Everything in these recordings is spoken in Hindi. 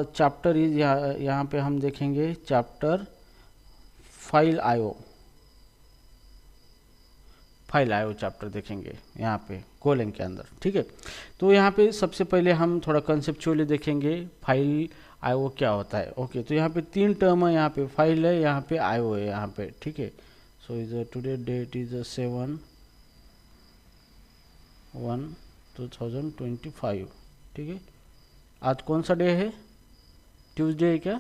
चैप्टर इज, यहाँ पे हम देखेंगे chapter file IO, file IO chapter देखेंगे यहाँ पे कोलन के अंदर, ठीक है। तो यहाँ पे सबसे पहले हम थोड़ा कंसेप्चुअली देखेंगे फाइल आईओ क्या होता है। ओके, तो यहाँ पे 3 टर्म है, यहाँ पे फाइल है, यहाँ पे आईओ है, यहाँ पे, ठीक है। So is today date is 7/1/2025, ठीक है। आज कौन सा डे है? ट्यूसडे है क्या?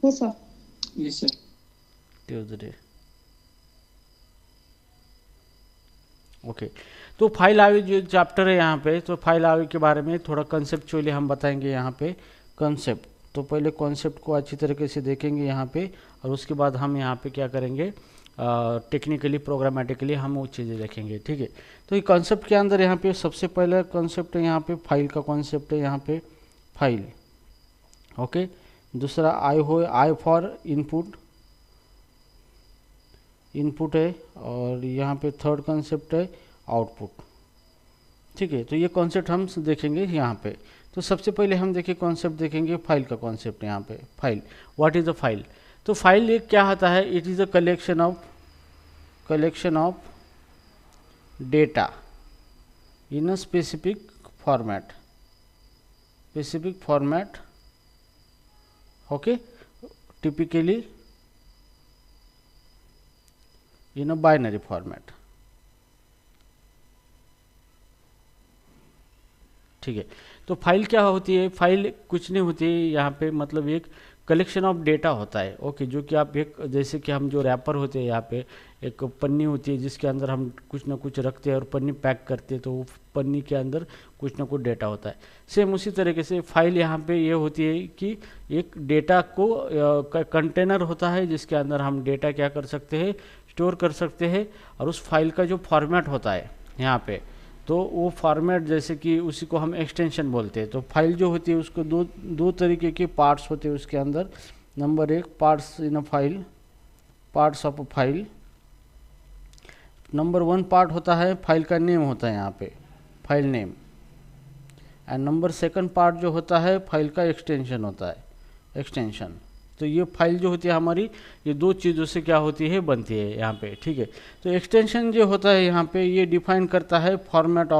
Yes sir. Yes sir. Tuesday. Okay, तो फाइल आईओ जो चैप्टर है यहाँ पे, तो फाइल आईओ के बारे में थोड़ा कंसेप्चुअली हम बताएंगे यहाँ पे कंसेप्ट। तो पहले कॉन्सेप्ट को अच्छी तरीके से देखेंगे यहाँ पे, और उसके बाद हम यहाँ पे क्या करेंगे, टेक्निकली प्रोग्रामेटिकली हम वो चीज़ें देखेंगे, ठीक है। तो ये कॉन्सेप्ट के अंदर यहाँ पे सबसे पहला कॉन्सेप्ट है यहाँ पे फाइल का कॉन्सेप्ट है, यहाँ पे फाइल। ओके, दूसरा आई फॉर इनपुट, इनपुट है, और यहाँ पे थर्ड कॉन्सेप्ट है आउटपुट, ठीक है। तो ये कॉन्सेप्ट हम देखेंगे यहाँ पे। तो सबसे पहले हम देखिए कॉन्सेप्ट देखेंगे फाइल का कॉन्सेप्ट यहाँ पे। File, what is a file? तो फाइल एक क्या होता है? It is a collection of data in a specific format, okay, typically in a binary format, ठीक है। तो फाइल क्या होती है? फाइल कुछ नहीं होती है यहाँ पे, मतलब एक कलेक्शन ऑफ डेटा होता है, ओके, जो कि आप एक, जैसे कि हम जो रैपर होते हैं यहाँ पे, एक पन्नी होती है जिसके अंदर हम कुछ ना कुछ रखते हैं और पन्नी पैक करते हैं, तो वो पन्नी के अंदर कुछ ना कुछ डेटा होता है। सेम उसी तरीके से फाइल यहाँ पे ये होती है कि एक डेटा को कंटेनर होता है जिसके अंदर हम डेटा क्या कर सकते हैं, स्टोर कर सकते हैं। और उस फाइल का जो फॉर्मेट होता है यहाँ पे, तो वो फॉर्मेट जैसे कि उसी को हम एक्सटेंशन बोलते हैं। तो फाइल जो होती है उसको दो तरीके के पार्ट्स होते हैं उसके अंदर। Number 1 parts in a file, parts of a file. Number 1 part होता है फाइल का नेम होता है यहाँ पे, file name. And number 2 part जो होता है फाइल का एक्सटेंशन होता है, एक्सटेंशन। तो ये फाइल जो होती है हमारी, ये 2 चीज़ों से क्या होती है, बनती है यहाँ पे, ठीक है। तो एक्सटेंशन जो होता है यहाँ पे, ये डिफाइन करता है format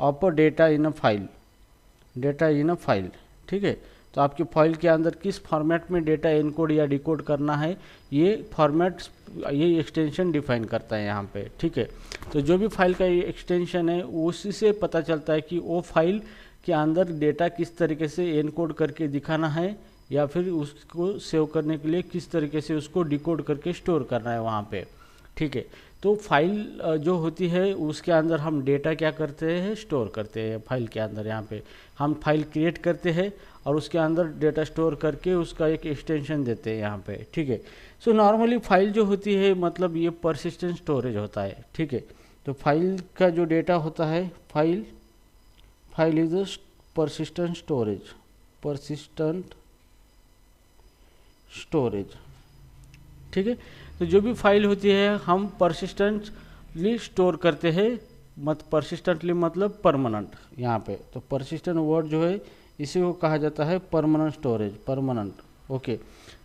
of data in a file, ठीक है। तो आपकी फाइल के अंदर किस फॉर्मेट में डेटा इनकोड या डिकोड करना है, ये फॉर्मेट, ये एक्सटेंशन डिफाइन करता है यहाँ पे, ठीक है। तो जो भी फाइल का ये एक्सटेंशन है, उसी से पता चलता है कि वो फाइल के अंदर डेटा किस तरीके से इनकोड करके दिखाना है, या फिर उसको सेव करने के लिए किस तरीके से उसको डिकोड करके स्टोर करना है वहाँ पे, ठीक है। तो फाइल जो होती है उसके अंदर हम डेटा क्या करते हैं, स्टोर करते हैं। फाइल के अंदर यहाँ पे हम फाइल क्रिएट करते हैं और उसके अंदर डेटा स्टोर करके उसका एक एक्सटेंशन देते हैं यहाँ पे, ठीक है। सो नॉर्मली फाइल जो होती है, मतलब ये परसिस्टेंट स्टोरेज होता है, ठीक है। तो फाइल का जो डेटा होता है, file is a persistent storage, ठीक है। तो जो भी फाइल होती है हम परसिस्टेंटली स्टोर करते हैं, परसिस्टेंटली मतलब परमानेंट यहाँ पे। तो परसिस्टेंट वर्ड जो है इसी को कहा जाता है परमानेंट स्टोरेज, परमानेंट, ओके।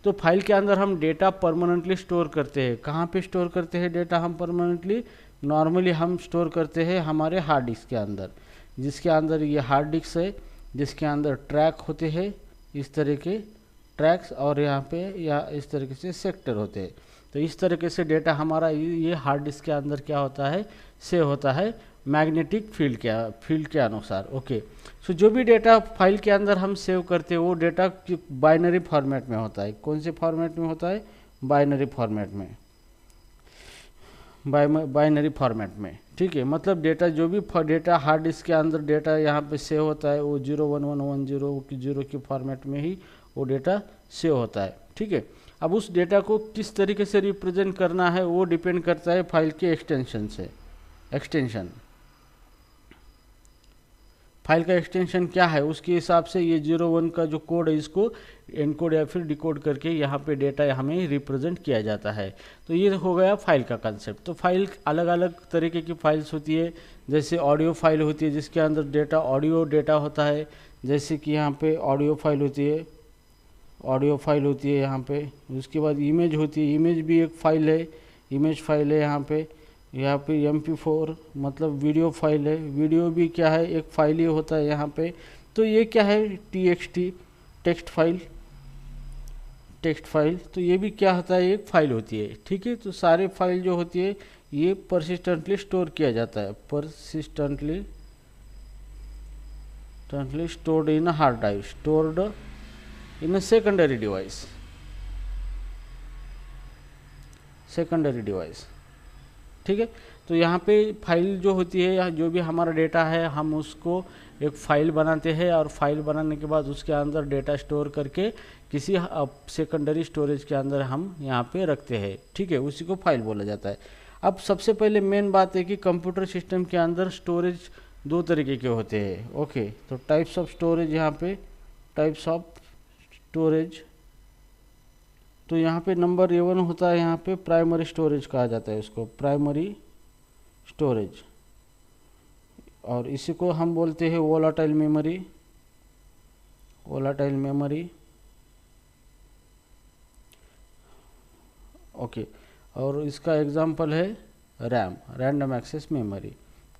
तो फाइल के अंदर हम डेटा परमानेंटली स्टोर करते हैं। कहाँ पे स्टोर करते हैं डेटा हम परमानेंटली? नॉर्मली हम स्टोर करते हैं हमारे हार्ड डिस्क के अंदर, जिसके अंदर ये हार्ड डिस्क है, जिसके अंदर ट्रैक होते हैं, इस तरह के ट्रैक्स, और यहाँ पे या इस तरीके से सेक्टर होते हैं। तो इस तरीके से डेटा हमारा ये हार्ड डिस्क के अंदर क्या होता है, सेव होता है मैग्नेटिक फील्ड के अनुसार, ओके। सो जो भी डेटा फाइल के अंदर हम सेव करते हैं वो डेटा बाइनरी फॉर्मेट में होता है। कौन से फॉर्मेट में होता है? बाइनरी फॉर्मेट में, बाइनरी फॉर्मेट में, ठीक है। मतलब डेटा, जो भी डेटा हार्ड डिस्क के अंदर डेटा यहाँ पे सेव होता है, वो 01110 की फॉर्मेट में ही वो डेटा सेव होता है, ठीक है। अब उस डेटा को किस तरीके से रिप्रेजेंट करना है वो डिपेंड करता है फाइल के एक्सटेंशन से। फाइल का एक्सटेंशन क्या है उसके हिसाब से ये 01 का जो कोड है इसको एनकोड या फिर डिकोड करके यहाँ पे डेटा हमें रिप्रेजेंट किया जाता है। तो ये हो गया फाइल का कंसेप्ट। तो फाइल अलग अलग तरीके की फाइल्स होती है, जैसे ऑडियो फाइल होती है जिसके अंदर डेटा ऑडियो डेटा होता है, जैसे कि यहाँ पे ऑडियो फाइल होती है, ऑडियो फाइल होती है यहाँ पे। उसके बाद इमेज होती है, इमेज भी एक फाइल है, इमेज फाइल है यहाँ पे MP4 मतलब वीडियो फाइल है, वीडियो भी क्या है एक फाइल ही होता है यहाँ पे। तो ये क्या है TXT text file, text file, तो ये भी क्या होता है एक फाइल होती है, ठीक है। तो सारे फाइल जो होती है ये परसिस्टेंटली स्टोर किया जाता है, persistently stored in a hard drive, stored in a secondary device, secondary device, ठीक है। तो यहाँ पे फाइल जो होती है या जो भी हमारा डेटा है हम उसको एक फ़ाइल बनाते हैं और फाइल बनाने के बाद उसके अंदर डेटा स्टोर करके किसी सेकेंडरी स्टोरेज के अंदर हम यहाँ पे रखते हैं, ठीक है, उसी को फाइल बोला जाता है। अब सबसे पहले मेन बात है कि कंप्यूटर सिस्टम के अंदर स्टोरेज दो तरीके के होते हैं, ओके। तो टाइप्स ऑफ स्टोरेज यहाँ पे, टाइप्स ऑफ स्टोरेज, तो यहाँ पे नंबर 1 होता है यहाँ पे प्राइमरी स्टोरेज कहा जाता है उसको, प्राइमरी स्टोरेज, और इसी को हम बोलते हैं volatile memory, volatile memory, okay. और इसका एग्जांपल है रैम, रैंडम एक्सेस मेमोरी,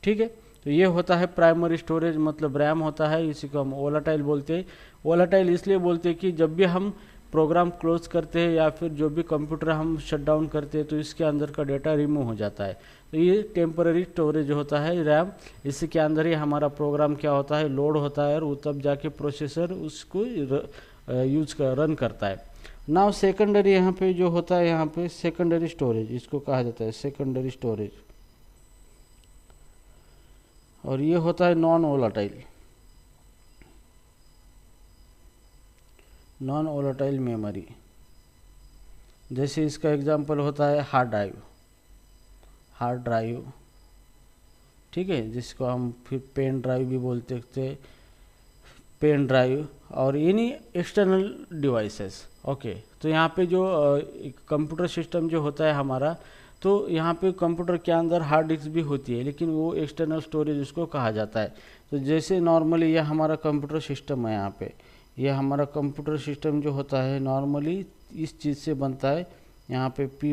ठीक है। तो ये होता है प्राइमरी स्टोरेज, मतलब रैम होता है, इसी को हम वोलाटाइल बोलते हैं। वोलाटाइल इसलिए बोलते हैं कि जब भी हम प्रोग्राम क्लोज करते हैं या फिर जो भी कंप्यूटर हम शट डाउन करते हैं तो इसके अंदर का डेटा रिमूव हो जाता है। तो ये टेम्पररी स्टोरेज होता है रैम, इसी के अंदर ही हमारा प्रोग्राम क्या होता है लोड होता है और वो तब जाके प्रोसेसर उसको रन करता है। नाउ सेकेंडरी यहाँ पे जो होता है यहाँ पे सेकेंडरी स्टोरेज इसको कहा जाता है, सेकेंडरी स्टोरेज, और ये होता है non volatile, non volatile memory. जैसे इसका एग्जांपल होता है हार्ड ड्राइव, हार्ड ड्राइव, ठीक है, जिसको हम फिर पेन ड्राइव भी बोलते थे, पेन ड्राइव, और एनी एक्सटर्नल डिवाइसेस, ओके। तो यहाँ पे जो कंप्यूटर सिस्टम जो होता है हमारा, तो यहाँ पे कंप्यूटर के अंदर हार्ड डिस्क भी होती है लेकिन वो एक्सटर्नल स्टोरेज उसको कहा जाता है। तो जैसे नॉर्मली यह हमारा कंप्यूटर सिस्टम है, यहाँ पे यह हमारा कंप्यूटर सिस्टम जो होता है नॉर्मली इस चीज़ से बनता है। यहाँ पे P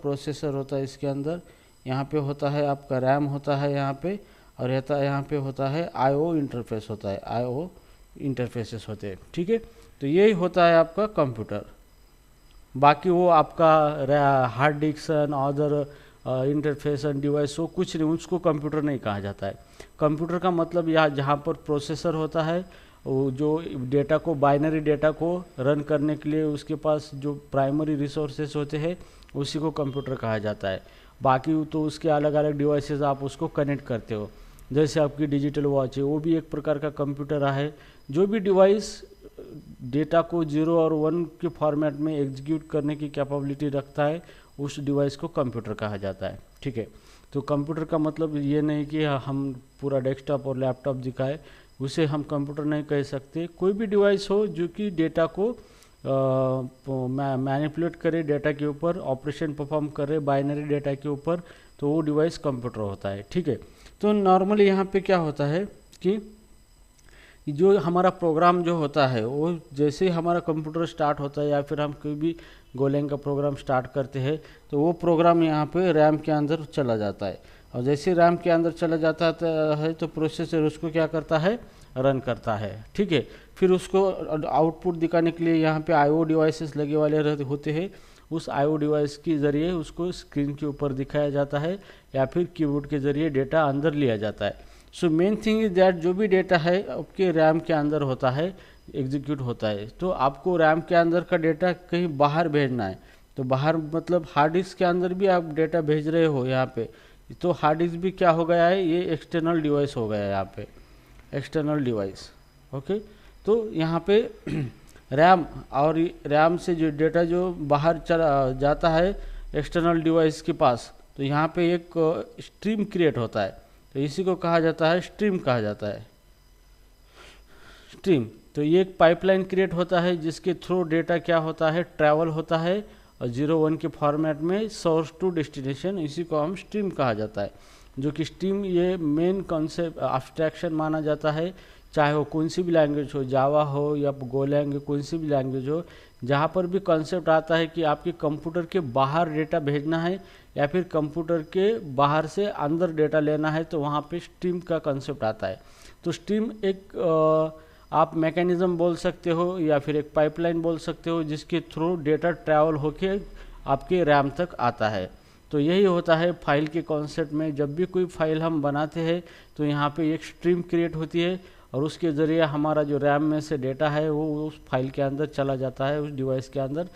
प्रोसेसर होता है इसके अंदर, यहाँ पे होता है आपका रैम होता है यहाँ पे, और यहाँ पे होता है IO इंटरफेस होता है, IO इंटरफेसेस होते हैं, ठीक है। तो यही होता है आपका कंप्यूटर। बाकी वो आपका hard disk and other interface and device वो कुछ नहीं, उसको कंप्यूटर नहीं कहा जाता है। कंप्यूटर का मतलब यहाँ जहाँ पर प्रोसेसर होता है, वो जो डेटा को, बाइनरी डेटा को रन करने के लिए उसके पास जो प्राइमरी रिसोर्सेस होते हैं उसी को कंप्यूटर कहा जाता है। बाकी तो उसके अलग अलग डिवाइसेस आप उसको कनेक्ट करते हो, जैसे आपकी डिजिटल वॉच है वो भी एक प्रकार का कंप्यूटर है। जो भी डिवाइस डेटा को 0 और 1 के फॉर्मेट में एग्जीक्यूट करने की कैपेबिलिटी रखता है उस डिवाइस को कंप्यूटर कहा जाता है, ठीक है। तो कंप्यूटर का मतलब ये नहीं कि हम पूरा डेस्कटॉप और लैपटॉप दिखाए, उसे हम कंप्यूटर नहीं कह सकते। कोई भी डिवाइस हो जो कि डेटा को मैनिपुलेट करे, डेटा के ऊपर ऑपरेशन परफॉर्म करे बाइनरी डेटा के ऊपर, तो वो डिवाइस कंप्यूटर होता है, ठीक है। तो नॉर्मली यहाँ पे क्या होता है कि जो हमारा प्रोग्राम जो होता है वो जैसे ही हमारा कंप्यूटर स्टार्ट होता है या फिर हम कोई भी गोलैंग का प्रोग्राम स्टार्ट करते हैं तो वो प्रोग्राम यहाँ पे रैम के अंदर चला जाता है, और जैसे रैम के अंदर चला जाता है तो प्रोसेसर उसको क्या करता है, रन करता है, ठीक है। फिर उसको आउटपुट दिखाने के लिए यहाँ पे IO डिवाइसेस लगे वाले होते हैं, उस IO डिवाइस के ज़रिए उसको स्क्रीन के ऊपर दिखाया जाता है या फिर कीबोर्ड के ज़रिए डेटा अंदर लिया जाता है। So main thing is that जो भी डेटा है आपके रैम के अंदर होता है, एग्जीक्यूट होता है। तो आपको रैम के अंदर का डेटा कहीं बाहर भेजना है, तो बाहर मतलब हार्ड डिस्क के अंदर भी आप डेटा भेज रहे हो यहाँ पे, तो हार्ड डिस्क भी क्या हो गया है, ये एक्सटर्नल डिवाइस हो गया है यहाँ पे, एक्सटर्नल डिवाइस, ओके। तो यहाँ पे रैम और रैम से जो डेटा जो बाहर चला जाता है एक्सटर्नल डिवाइस के पास, तो यहाँ पे एक स्ट्रीम क्रिएट होता है, तो इसी को कहा जाता है, स्ट्रीम कहा जाता है, स्ट्रीम, तो ये एक पाइपलाइन क्रिएट होता है जिसके थ्रू डेटा क्या होता है, ट्रैवल होता है और 0-1 के फॉर्मेट में सोर्स टू डेस्टिनेशन, इसी को हम स्ट्रीम कहा जाता है। जो कि स्ट्रीम ये मेन कॉन्सेप्ट एब्स्ट्रैक्शन माना जाता है, चाहे वो कौन सी भी लैंग्वेज हो, जावा हो या गोलैंग, कौन सी भी लैंग्वेज हो, जहाँ पर भी कॉन्सेप्ट आता है कि आपके कंप्यूटर के बाहर डेटा भेजना है या फिर कंप्यूटर के बाहर से अंदर डेटा लेना है, तो वहाँ पे स्ट्रीम का कॉन्सेप्ट आता है। तो स्ट्रीम एक आप मैकेनिज़्म बोल सकते हो या फिर एक पाइपलाइन बोल सकते हो जिसके थ्रू डेटा ट्रैवल होके आपके रैम तक आता है। तो यही होता है फाइल के कॉन्सेप्ट में। जब भी कोई फाइल हम बनाते हैं तो यहाँ पे एक स्ट्रीम क्रिएट होती है और उसके ज़रिए हमारा जो रैम में से डेटा है वो उस फाइल के अंदर चला जाता है, उस डिवाइस के अंदर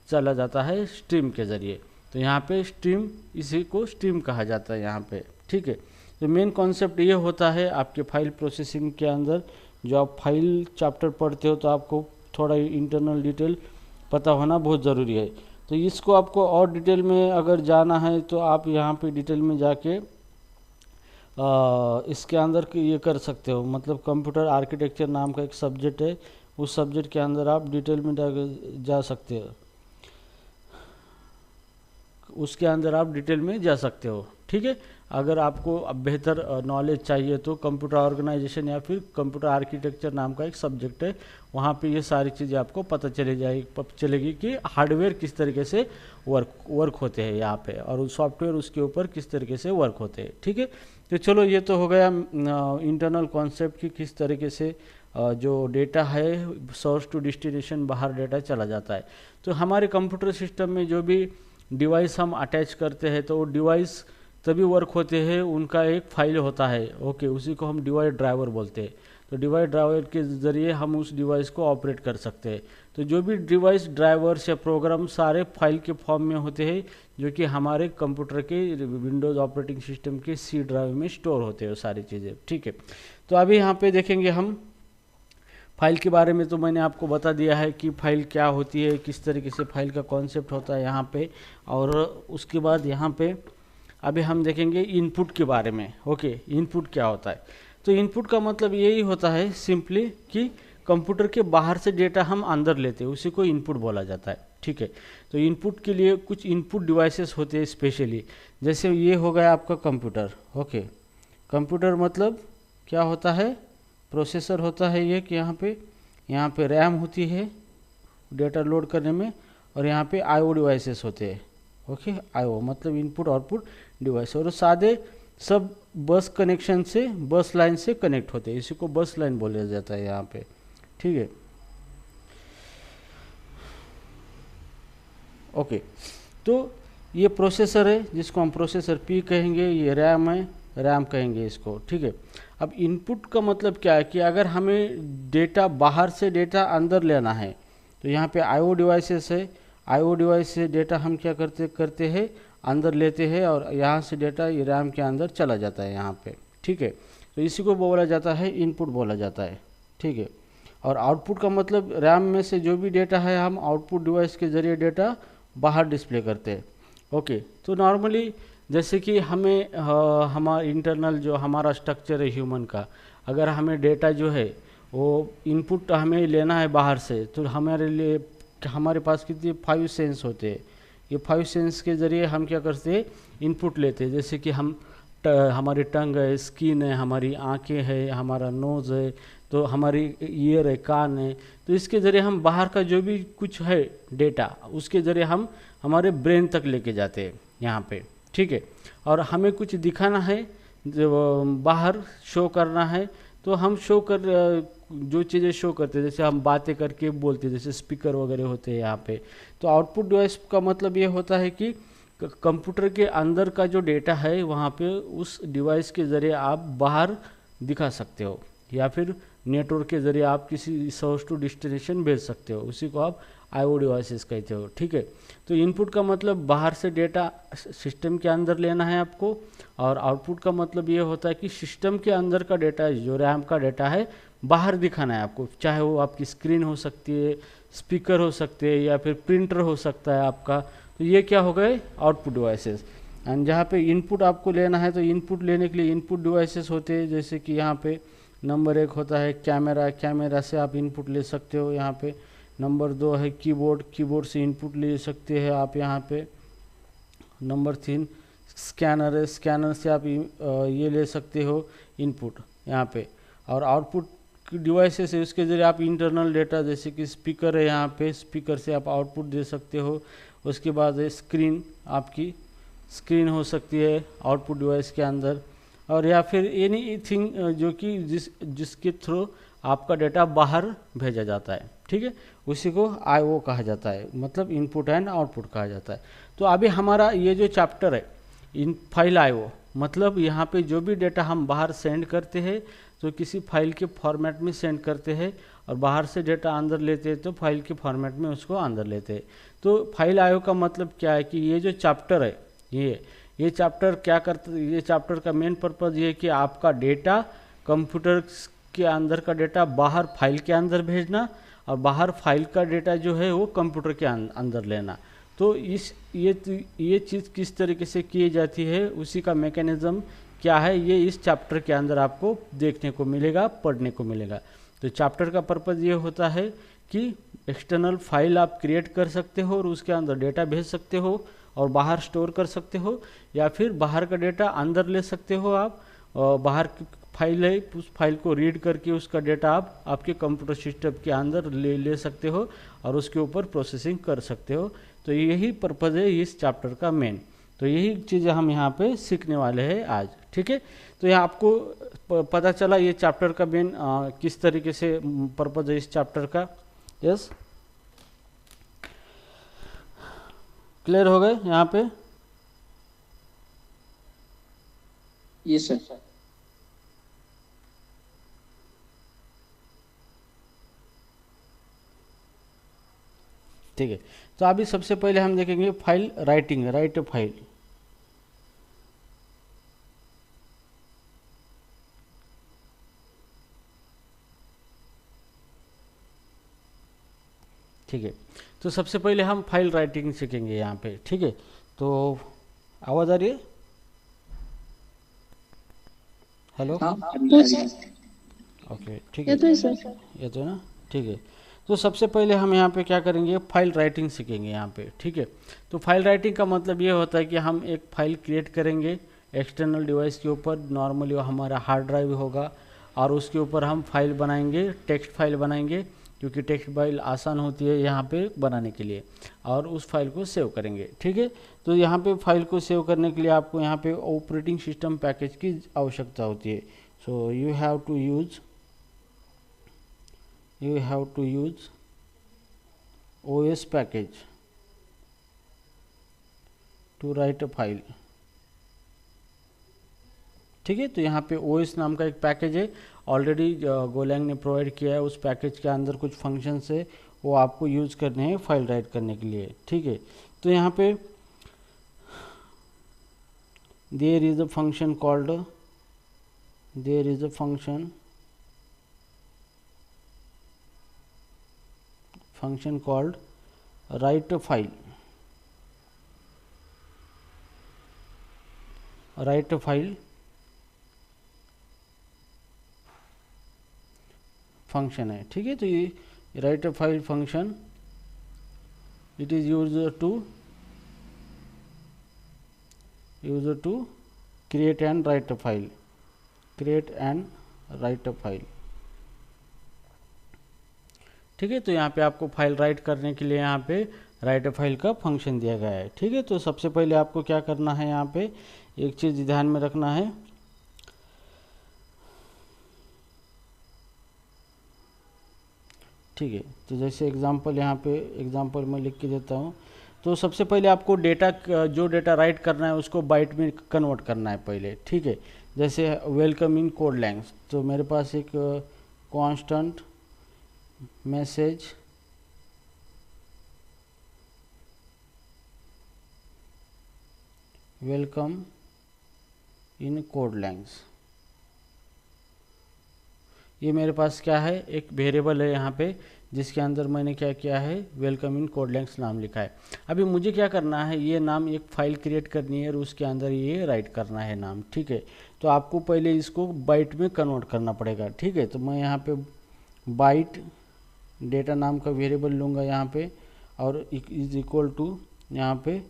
चला जाता है स्ट्रीम के ज़रिए। तो यहाँ पे स्ट्रीम, इसी को स्ट्रीम कहा जाता है यहाँ पे, ठीक है। तो मेन कॉन्सेप्ट ये होता है आपके फाइल प्रोसेसिंग के अंदर। जो आप फाइल चैप्टर पढ़ते हो तो आपको थोड़ा इंटरनल डिटेल पता होना बहुत ज़रूरी है। तो इसको आपको और डिटेल में अगर जाना है तो आप यहाँ पे डिटेल में जाके इसके अंदर ये कर सकते हो, मतलब कंप्यूटर आर्किटेक्चर नाम का एक सब्जेक्ट है, उस सब्जेक्ट के अंदर आप डिटेल में जा सकते हो, उसके अंदर आप डिटेल में जा सकते हो, ठीक है। अगर आपको अब बेहतर नॉलेज चाहिए तो कंप्यूटर ऑर्गेनाइजेशन या फिर कंप्यूटर आर्किटेक्चर नाम का एक सब्जेक्ट है, वहाँ पे ये सारी चीज़ें आपको पता चलेगी कि हार्डवेयर किस तरीके से वर्क होते हैं यहाँ पे और सॉफ्टवेयर उसके ऊपर किस तरीके से वर्क होते हैं, ठीक है। तो चलो ये तो हो गया इंटरनल कॉन्सेप्ट की किस तरीके से जो डेटा है सोर्स टू डेस्टिनेशन बाहर डेटा चला जाता है। तो हमारे कंप्यूटर सिस्टम में जो भी डिवाइस हम अटैच करते हैं तो वो डिवाइस तभी वर्क होते हैं, उनका एक फाइल होता है, ओके, उसी को हम डिवाइस ड्राइवर बोलते हैं। तो डिवाइस ड्राइवर के ज़रिए हम उस डिवाइस को ऑपरेट कर सकते हैं। तो जो भी डिवाइस ड्राइवर्स या प्रोग्राम सारे फाइल के फॉर्म में होते हैं जो कि हमारे कंप्यूटर के विंडोज़ ऑपरेटिंग सिस्टम के सी ड्राइव में स्टोर होते हैं सारी चीज़ें, ठीक है। तो अभी यहाँ पे देखेंगे हम फाइल के बारे में। तो मैंने आपको बता दिया है कि फाइल क्या होती है, किस तरीके से फाइल का कॉन्सेप्ट होता है यहाँ पे, और उसके बाद यहाँ पे अभी हम देखेंगे इनपुट के बारे में, ओके। इनपुट क्या होता है? तो इनपुट का मतलब यही होता है सिंपली कि कंप्यूटर के बाहर से डेटा हम अंदर लेते हैं, उसी को इनपुट बोला जाता है, ठीक है। तो इनपुट के लिए कुछ इनपुट डिवाइसेस होते हैं स्पेशली, जैसे ये हो गया आपका कंप्यूटर, ओके। कंप्यूटर मतलब क्या होता है? प्रोसेसर होता है ये कि यहाँ पे रैम होती है डेटा लोड करने में, और यहाँ पे आईओ डिवाइसेस होते हैं, ओके। आईओ मतलब इनपुट आउटपुट डिवाइस, और सादे सब बस कनेक्शन से, बस लाइन से कनेक्ट होते हैं, इसी को बस लाइन बोला जाता है यहाँ पे, ठीक है, ओके। तो ये प्रोसेसर है जिसको हम प्रोसेसर पी कहेंगे, ये रैम है, रैम कहेंगे इसको, ठीक है। अब इनपुट का मतलब क्या है कि अगर हमें डेटा बाहर से डेटा अंदर लेना है तो यहाँ पे आईओ डिवाइसेस है, आईओ डिवाइस से डेटा हम क्या करते हैं अंदर लेते हैं, और यहाँ से डेटा ये रैम के अंदर चला जाता है यहाँ पे, ठीक है। तो इसी को बोला जाता है इनपुट बोला जाता है, ठीक है। और आउटपुट का मतलब रैम में से जो भी डेटा है हम आउटपुट डिवाइस के ज़रिए डेटा बाहर डिस्प्ले करते हैं, ओके। तो नॉर्मली जैसे कि हमें हमारा इंटरनल जो हमारा स्ट्रक्चर है ह्यूमन का, अगर हमें डेटा जो है वो इनपुट हमें लेना है बाहर से, तो हमारे लिए हमारे पास कितने 5 सेंस होते हैं। ये 5 सेंस के ज़रिए हम क्या करते हैं इनपुट लेते हैं, जैसे कि हमारी टंग है, स्किन है, हमारी आँखें है, हमारा नोज़ है, तो हमारी ईयर है, कान है। तो इसके ज़रिए हम बाहर का जो भी कुछ है डेटा उसके ज़रिए हम हमारे ब्रेन तक लेके जाते हैं यहाँ पे, ठीक है। और हमें कुछ दिखाना है, जो बाहर शो करना है, तो हम जो चीज़ें शो करते हैं, जैसे हम बातें करके बोलते हैं, जैसे स्पीकर वगैरह होते हैं यहाँ पे। तो आउटपुट डिवाइस का मतलब ये होता है कि कंप्यूटर के अंदर का जो डेटा है वहाँ पे उस डिवाइस के ज़रिए आप बाहर दिखा सकते हो, या फिर नेटवर्क के ज़रिए आप किसी सोर्स टू डेस्टिनेशन भेज सकते हो, उसी को आप आईओ डिवाइसेस कहते हो, ठीक है। तो इनपुट का मतलब बाहर से डेटा सिस्टम के अंदर लेना है आपको, और आउटपुट का मतलब ये होता है कि सिस्टम के अंदर का डेटा, जो रैम का डेटा है, बाहर दिखाना है आपको, चाहे वो आपकी स्क्रीन हो सकती है, स्पीकर हो सकते हैं, या फिर प्रिंटर हो सकता है आपका। तो ये क्या हो गए आउटपुट डिवाइसेस। एंड जहाँ पे इनपुट आपको लेना है तो इनपुट लेने के लिए इनपुट डिवाइसेस होते हैं, जैसे कि यहाँ पे नंबर 1 होता है कैमरा, कैमरा से आप इनपुट ले सकते हो यहाँ पे। नंबर 2 है कीबोर्ड, कीबोर्ड से इनपुट ले सकते हैं आप यहाँ पे। नंबर 3 स्कैनर है, स्कैनर से आप ये ले सकते हो इनपुट यहाँ पे। और आउटपुट डिवाइसेस है, उसके ज़रिए आप इंटरनल डेटा जैसे कि स्पीकर है यहाँ पे, स्पीकर से आप आउटपुट दे सकते हो। उसके बाद है स्क्रीन, आपकी स्क्रीन हो सकती है आउटपुट डिवाइस के अंदर। और या फिर एनी थिंग जो कि जिसके थ्रू आपका डेटा बाहर भेजा जाता है, ठीक है, उसी को IO कहा जाता है, मतलब इनपुट एंड आउटपुट कहा जाता है। तो अभी हमारा ये जो चैप्टर है इन फाइल IO, मतलब यहाँ पे जो भी डेटा हम बाहर सेंड करते हैं तो किसी फाइल के फॉर्मेट में सेंड करते हैं, और बाहर से डेटा अंदर लेते हैं तो फाइल के फॉर्मेट में उसको अंदर लेते हैं। तो फाइल IO का मतलब क्या है कि ये जो चैप्टर है ये चैप्टर क्या करता है, ये चैप्टर का मेन पर्पज़ ये है कि आपका डेटा कंप्यूटर के अंदर का डेटा बाहर फाइल के अंदर भेजना, और बाहर फाइल का डेटा जो है वो कंप्यूटर के अंदर लेना। तो ये चीज़ किस तरीके से की जाती है, उसी का मैकेनिज़्म क्या है, ये इस चैप्टर के अंदर आपको देखने को मिलेगा, पढ़ने को मिलेगा। तो चैप्टर का पर्पज़ ये होता है कि एक्सटर्नल फाइल आप क्रिएट कर सकते हो और उसके अंदर डेटा भेज सकते हो और बाहर स्टोर कर सकते हो, या फिर बाहर का डेटा अंदर ले सकते हो आप, और बाहर की फाइल है उस फाइल को रीड करके उसका डेटा आप आपके कंप्यूटर सिस्टम के अंदर ले सकते हो और उसके ऊपर प्रोसेसिंग कर सकते हो। तो यही पर्पज़ है इस चैप्टर का मेन। तो यही चीज़ें हम यहाँ पे सीखने वाले हैं आज, ठीक है। तो यहाँ आपको पता चला ये चैप्टर का मेन किस तरीके से पर्पज़ है इस चैप्टर का। यस, क्लियर हो गए यहाँ पे? Yes sir. ठीक है, तो अभी सबसे पहले हम देखेंगे फाइल राइटिंग, राइट फाइल। ठीक है, तो सबसे पहले हम फाइल राइटिंग सीखेंगे यहाँ पे, ठीक है। तो आवाज़ आ रही है? हेलो, ओके, ठीक है, ये तो ना, ठीक है। तो सबसे पहले हम यहाँ पे क्या करेंगे, फाइल राइटिंग सीखेंगे यहाँ पे, ठीक है। तो फाइल राइटिंग का मतलब ये होता है कि हम एक फाइल क्रिएट करेंगे एक्सटर्नल डिवाइस के ऊपर, नॉर्मली वो हमारा हार्ड ड्राइव होगा, और उसके ऊपर हम फाइल बनाएंगे, टेक्स्ट फाइल बनाएंगे, क्योंकि टेक्स्ट फाइल आसान होती है यहाँ पे बनाने के लिए, और उस फाइल को सेव करेंगे, ठीक है। तो यहाँ पे फाइल को सेव करने के लिए आपको यहाँ पे ऑपरेटिंग सिस्टम पैकेज की आवश्यकता होती है। So you have to use OS package to write a file, ठीक है। तो यहाँ पे OS नाम का एक पैकेज है, ऑलरेडी गोलैंग ने प्रोवाइड किया है। उस पैकेज के अंदर कुछ फंक्शंस है वो आपको यूज़ करने हैं फाइल राइट करने के लिए, ठीक है। तो यहाँ पे there is a function called write a file function है, ठीक है। तो ये write a file function, it is used to create and write a file, ठीक है। तो यहाँ पे आपको फाइल राइट करने के लिए यहाँ पे राइट अ फाइल का फंक्शन दिया गया है, ठीक है। तो सबसे पहले आपको क्या करना है, यहाँ पे एक चीज़ ध्यान में रखना है, ठीक है। तो जैसे एग्जांपल यहाँ पे एग्जांपल मैं लिख के देता हूँ। तो सबसे पहले आपको डेटा, जो डेटा राइट करना है उसको बाइट में कन्वर्ट करना है पहले, ठीक है। जैसे वेलकम इन कोड लैंग्वेज, तो मेरे पास एक constant message welcome in code language, ये मेरे पास क्या है, एक वेरिएबल है यहाँ पे जिसके अंदर मैंने क्या किया है, वेलकम इन कोडलैंग्स नाम लिखा है। अभी मुझे क्या करना है, ये नाम एक फ़ाइल क्रिएट करनी है और उसके अंदर ये राइट करना है नाम, ठीक है। तो आपको पहले इसको बाइट में कन्वर्ट करना पड़ेगा, ठीक है। तो मैं यहाँ पे बाइट डेटा नाम का वेरिएबल लूँगा यहाँ पे, और इज इक्वल टू यहाँ पे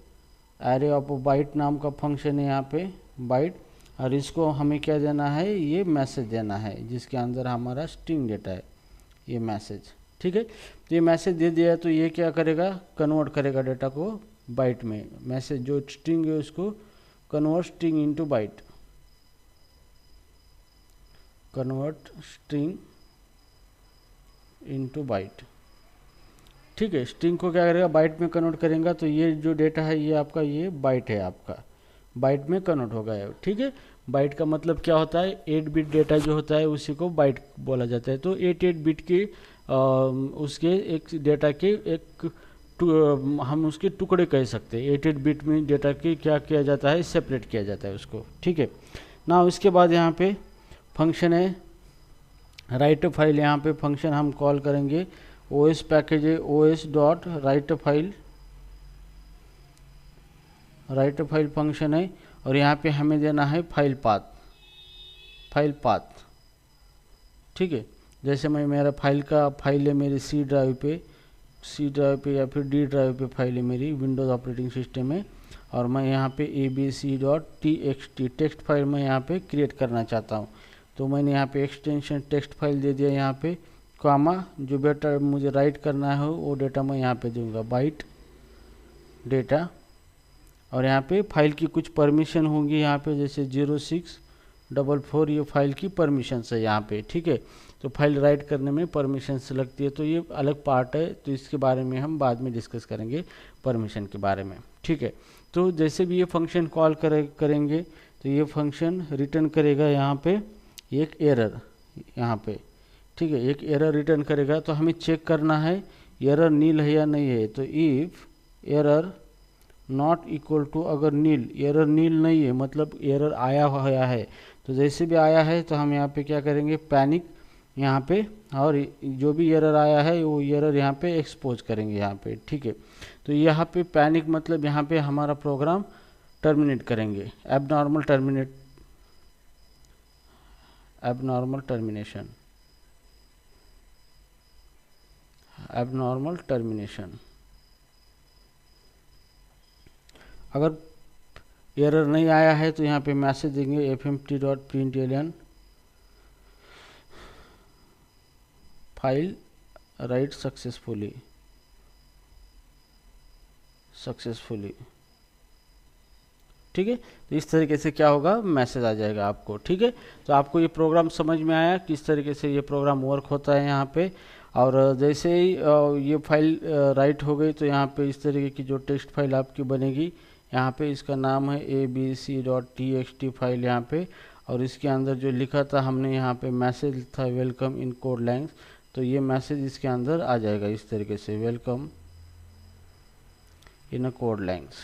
एरे ऑफ बाइट नाम का फंक्शन है यहाँ पे बाइट, और इसको हमें क्या देना है, ये मैसेज देना है जिसके अंदर हमारा स्ट्रिंग डेटा है, ये मैसेज, ठीक है। तो ये मैसेज दे दिया तो ये क्या करेगा, कन्वर्ट करेगा डेटा को बाइट में। मैसेज जो स्ट्रिंग है उसको convert string into byte, convert string into byte, ठीक है। स्ट्रिंग को क्या करेगा, बाइट में कन्वर्ट करेगा। तो ये जो डेटा है ये आपका, ये बाइट है आपका, बाइट में कन्वर्ट हो गया है, ठीक है। बाइट का मतलब क्या होता है, 8 बिट डेटा जो होता है उसी को बाइट बोला जाता है। तो 8 बिट के उसके एक डेटा के एक हम उसके टुकड़े कह सकते हैं। 8 बिट में डेटा के क्या किया जाता है, सेपरेट किया जाता है उसको, ठीक है ना। उसके बाद यहाँ पे फंक्शन है राइट फाइल, यहाँ पे फंक्शन हम कॉल करेंगे OS पैकेज है OS dot write file, right file function है। और यहाँ पे हमें देना है फाइल पाथ, फाइल पाथ, ठीक है। जैसे मैं मेरा फाइल है मेरी सी ड्राइव पे या फिर डी ड्राइव पे फाइल है मेरी विंडोज़ ऑपरेटिंग सिस्टम में, और मैं यहाँ पे abc.txt टेक्स्ट फाइल मैं यहाँ पे क्रिएट करना चाहता हूँ। तो मैंने यहाँ पे एक्सटेंशन टेक्स्ट फाइल दे दिया यहाँ पे, कामा जो डेटा मुझे राइट करना है वो डेटा मैं यहाँ पे दूंगा बाइट डेटा, और यहाँ पे फाइल की कुछ परमिशन होंगी यहाँ पे, जैसे 0644 ये फाइल की परमिशंस है यहाँ पे, ठीक है। तो फाइल राइट करने में परमिशंस लगती है, तो ये अलग पार्ट है, तो इसके बारे में हम बाद में डिस्कस करेंगे परमिशन के बारे में, ठीक है। तो जैसे भी ये फंक्शन कॉल करेंगे तो ये फंक्शन रिटर्न करेगा यहाँ पे एक एरर यहाँ पे, ठीक है, एक एरर रिटर्न करेगा। तो हमें चेक करना है एरर नील है या नहीं है। तो if error not equal to, अगर नील, एरर नील नहीं है मतलब एरर आया हुआ है, तो जैसे भी आया है तो हम यहाँ पे क्या करेंगे, पैनिक यहाँ पे, और जो भी एरर आया है वो एरर यहाँ पे एक्सपोज करेंगे यहाँ पे, ठीक है। तो यहाँ पे पैनिक मतलब यहाँ पे हमारा प्रोग्राम टर्मिनेट करेंगे, एबनॉर्मल टर्मिनेशन। अगर एरर नहीं आया है तो यहाँ पे मैसेज देंगे fmt.println फाइल राइट सक्सेसफुली, ठीक है। तो इस तरीके से क्या होगा, मैसेज आ जाएगा आपको, ठीक है। तो आपको ये प्रोग्राम समझ में आया किस तरीके से ये प्रोग्राम वर्क होता है यहाँ पे। और जैसे ही ये फाइल राइट हो गई तो यहाँ पे इस तरीके की जो टेक्स्ट फाइल आपकी बनेगी, यहाँ पे इसका नाम है abc.txt फाइल यहाँ पे, और इसके अंदर जो लिखा था हमने यहाँ पे मैसेज था वेलकम इन कोडलैंग्स, तो ये मैसेज इसके अंदर आ जाएगा इस तरीके से, वेलकम इन कोडलैंग्स,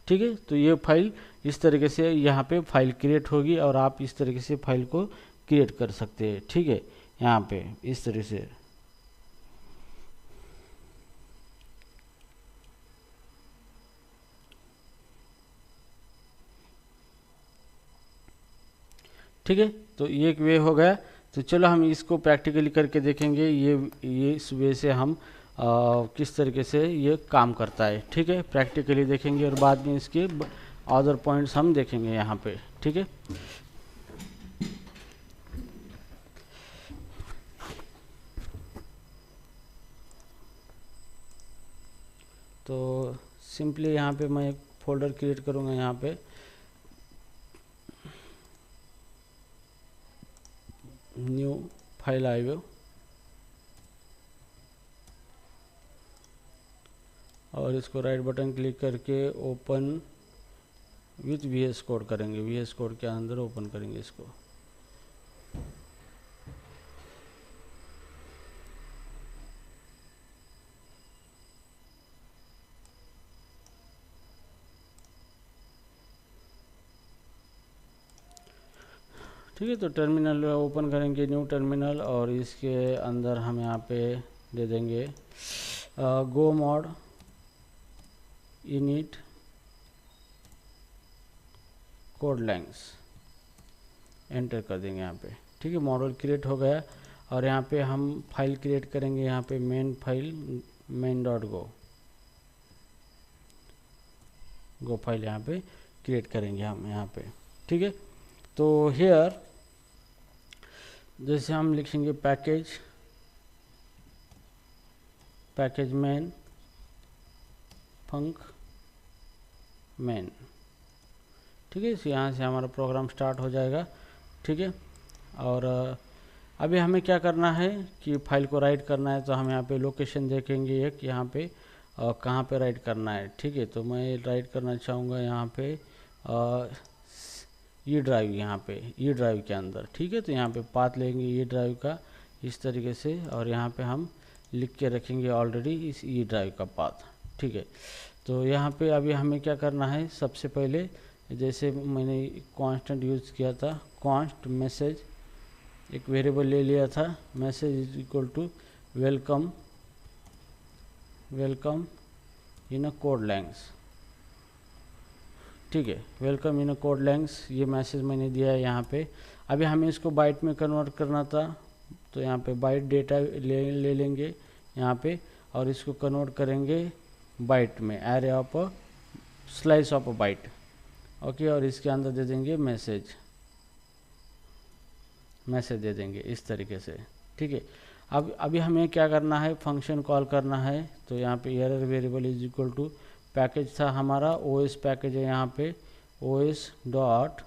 ठीक है। तो ये फाइल इस तरीके से यहाँ पे फाइल क्रिएट होगी, और आप इस तरीके से फाइल को क्रिएट कर सकते हैं, ठीक है। यहाँ पे इस तरह से, ठीक है। तो ये एक वे हो गया। तो चलो हम इसको प्रैक्टिकली करके देखेंगे, ये इस वे से हम किस तरीके से ये काम करता है, ठीक है। प्रैक्टिकली देखेंगे और बाद में इसके अदर पॉइंट्स हम देखेंगे यहाँ पे, ठीक है। तो सिंपली यहाँ पे मैं एक फोल्डर क्रिएट करूँगा यहाँ पे, न्यू फाइल आईओ, और इसको राइट बटन क्लिक करके ओपन विथ VS कोड करेंगे, VS कोड के अंदर ओपन करेंगे इसको। ठीक है। तो टर्मिनल ओपन करेंगे, न्यू टर्मिनल, और इसके अंदर हम यहाँ पे दे देंगे go mod init code length, enter कर देंगे यहाँ पे। ठीक है, मॉडल क्रिएट हो गया। और यहाँ पे हम फाइल क्रिएट करेंगे, यहाँ पे मेन फाइल main.go गो फाइल यहाँ पे क्रिएट करेंगे हम यहाँ पे। ठीक है, तो हेयर जैसे हम लिखेंगे पैकेज मेन फंक मेन। ठीक है, इस यहाँ से हमारा प्रोग्राम स्टार्ट हो जाएगा। ठीक है, और अभी हमें क्या करना है कि फाइल को राइट करना है, तो हम यहाँ पे लोकेशन देखेंगे एक, यहाँ पे कहाँ पे राइट करना है। ठीक है, तो मैं राइट करना चाहूँगा यहाँ पे ई ड्राइव, यहाँ पे ई ड्राइव के अंदर। ठीक है, तो यहाँ पे पाथ लेंगे ई ड्राइव का इस तरीके से, और यहाँ पे हम लिख के रखेंगे ऑलरेडी इस ई ड्राइव का पाथ। ठीक है, तो यहाँ पे अभी हमें क्या करना है, सबसे पहले जैसे मैंने कांस्टेंट यूज़ किया था, कांस्ट मैसेज एक वेरिएबल ले लिया था, message is equal to welcome in a code length. ठीक है, welcome in a code length, ये मैसेज मैंने दिया है यहाँ पे। अभी हमें इसको बाइट में कन्वर्ट करना था, तो यहाँ पे बाइट डेटा ले लेंगे यहाँ पे, और इसको कन्वर्ट करेंगे बाइट में, array of slice of a byte. Okay, और इसके अंदर दे देंगे मैसेज दे देंगे इस तरीके से। ठीक है, अब अभी हमें क्या करना है, फंक्शन कॉल करना है। तो यहाँ पे error variable is equal to package था हमारा, ओएस पैकेज है यहाँ पे, OS dot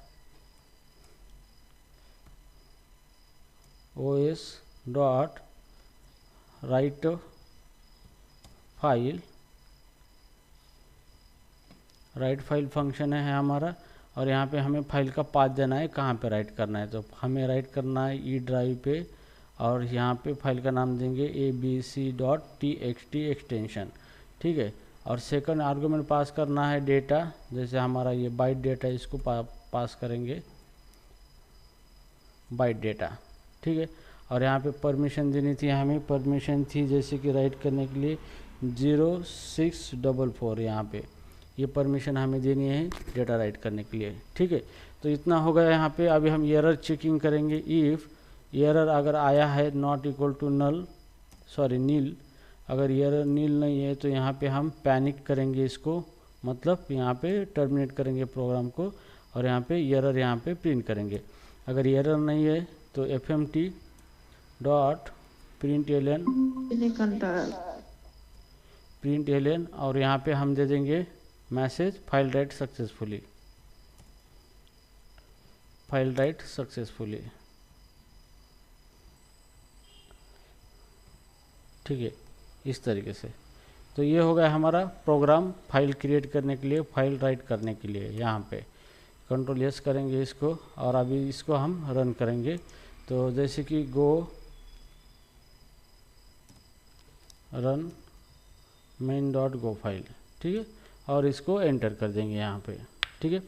write file function है हमारा। और यहाँ पे हमें फाइल का पाथ देना है, कहाँ पे राइट करना है, तो हमें राइट करना है ई ड्राइव पे, और यहाँ पे फाइल का नाम देंगे abc.txt एक्सटेंशन। ठीक है, और सेकंड आर्गुमेंट पास करना है डेटा, जैसे हमारा ये बाइट डेटा, इसको पास करेंगे बाइट डेटा। ठीक है, और यहाँ पे परमिशन देनी थी, हमें परमिशन थी जैसे कि राइट करने के लिए 0644, यहाँ पे ये परमिशन हमें देनी है डेटा राइट करने के लिए। ठीक है, तो इतना हो गया यहाँ पे। अभी हम एरर चेकिंग करेंगे, इफ़ एरर अगर आया है नॉट इक्वल टू नील, अगर एरर नील नहीं है तो यहाँ पे हम पैनिक करेंगे इसको, मतलब यहाँ पे टर्मिनेट करेंगे प्रोग्राम को, और यहाँ पे एरर यहाँ पे प्रिंट करेंगे। अगर एरर नहीं है तो fmt डॉट println, और यहाँ पे हम दे देंगे मैसेज फाइल राइट सक्सेसफुली। ठीक है, इस तरीके से। तो ये हो गया हमारा प्रोग्राम फाइल क्रिएट करने के लिए, फाइल राइट करने के लिए। यहाँ पे कंट्रोल एस करेंगे इसको, और अभी इसको हम रन करेंगे। तो जैसे कि गो रन main.go फाइल। ठीक है, और इसको एंटर कर देंगे यहाँ पे। ठीक है,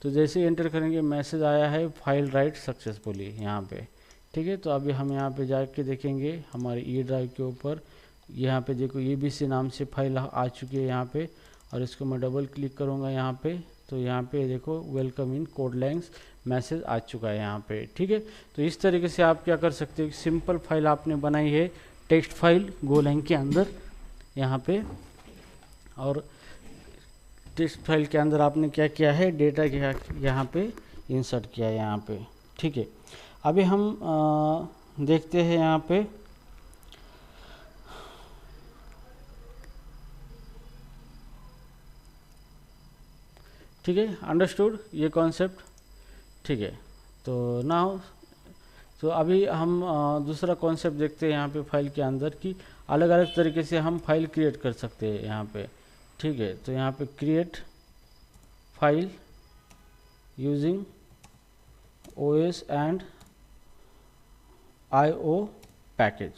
तो जैसे एंटर करेंगे मैसेज आया है फाइल राइट सक्सेसफुली यहाँ पे। ठीक है, तो अभी हम यहाँ पे जाके देखेंगे हमारे ई ड्राइव के ऊपर, यहाँ पे देखो abc नाम से फाइल आ चुकी है यहाँ पे, और इसको मैं डबल क्लिक करूँगा यहाँ पे, तो यहाँ पे देखो welcome in code length message आ चुका है यहाँ पे। ठीक है, तो इस तरीके से आप क्या कर सकते हो, सिंपल फाइल आपने बनाई है, टेक्स्ट फाइल गोलैंग के अंदर यहाँ पे, और टेक्स्ट फाइल के अंदर आपने क्या किया है, डेटा यहाँ पे इंसर्ट किया है यहाँ पे। ठीक है, अभी हम देखते हैं यहाँ पे, ठीक है, अंडरस्टूड ये कॉन्सेप्ट। ठीक है, तो नाउ तो अभी हम दूसरा कॉन्सेप्ट देखते हैं यहाँ पे फाइल के अंदर की अलग अलग तरीके से हम फाइल क्रिएट कर सकते हैं यहाँ पे। ठीक है, तो यहाँ पे create file using OS and IO package.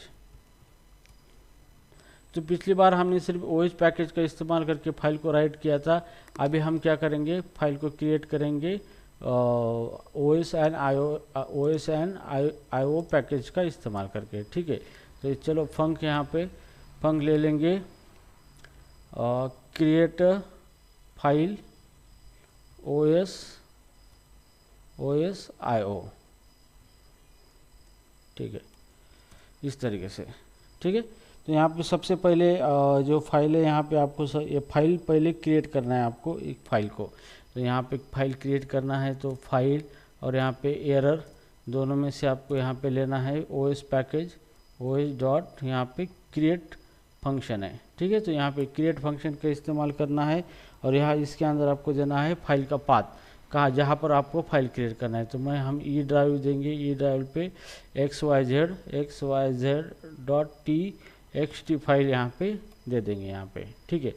तो पिछली बार हमने सिर्फ OS पैकेज का इस्तेमाल करके फाइल को राइट किया था, अभी हम क्या करेंगे, फाइल को क्रिएट करेंगे OS एंड IO पैकेज का इस्तेमाल करके, ठीक है। तो चलो फंक यहाँ पे फंक ले लेंगे, क्रिएट फाइल OS/IO, ठीक है, इस तरीके से, ठीक है। तो यहाँ पे सबसे पहले जो फाइल है यहाँ पे आपको ये फाइल पहले क्रिएट करना है आपको, एक फाइल को। तो यहाँ पे फाइल क्रिएट करना है तो फाइल और यहाँ पे एरर दोनों में से आपको यहाँ पे लेना है OS पैकेज, OS डॉट यहाँ पे क्रिएट फंक्शन है, ठीक है। तो यहाँ पे क्रिएट फंक्शन का इस्तेमाल करना है और यहाँ इसके अंदर आपको देना है फाइल का पाथ, कहाँ जहाँ पर आपको फाइल क्रिएट करना है। तो हम ई ड्राइव देंगे, ई ड्राइव पे xyz.txt फाइल यहाँ पे दे देंगे यहाँ पे, ठीक है।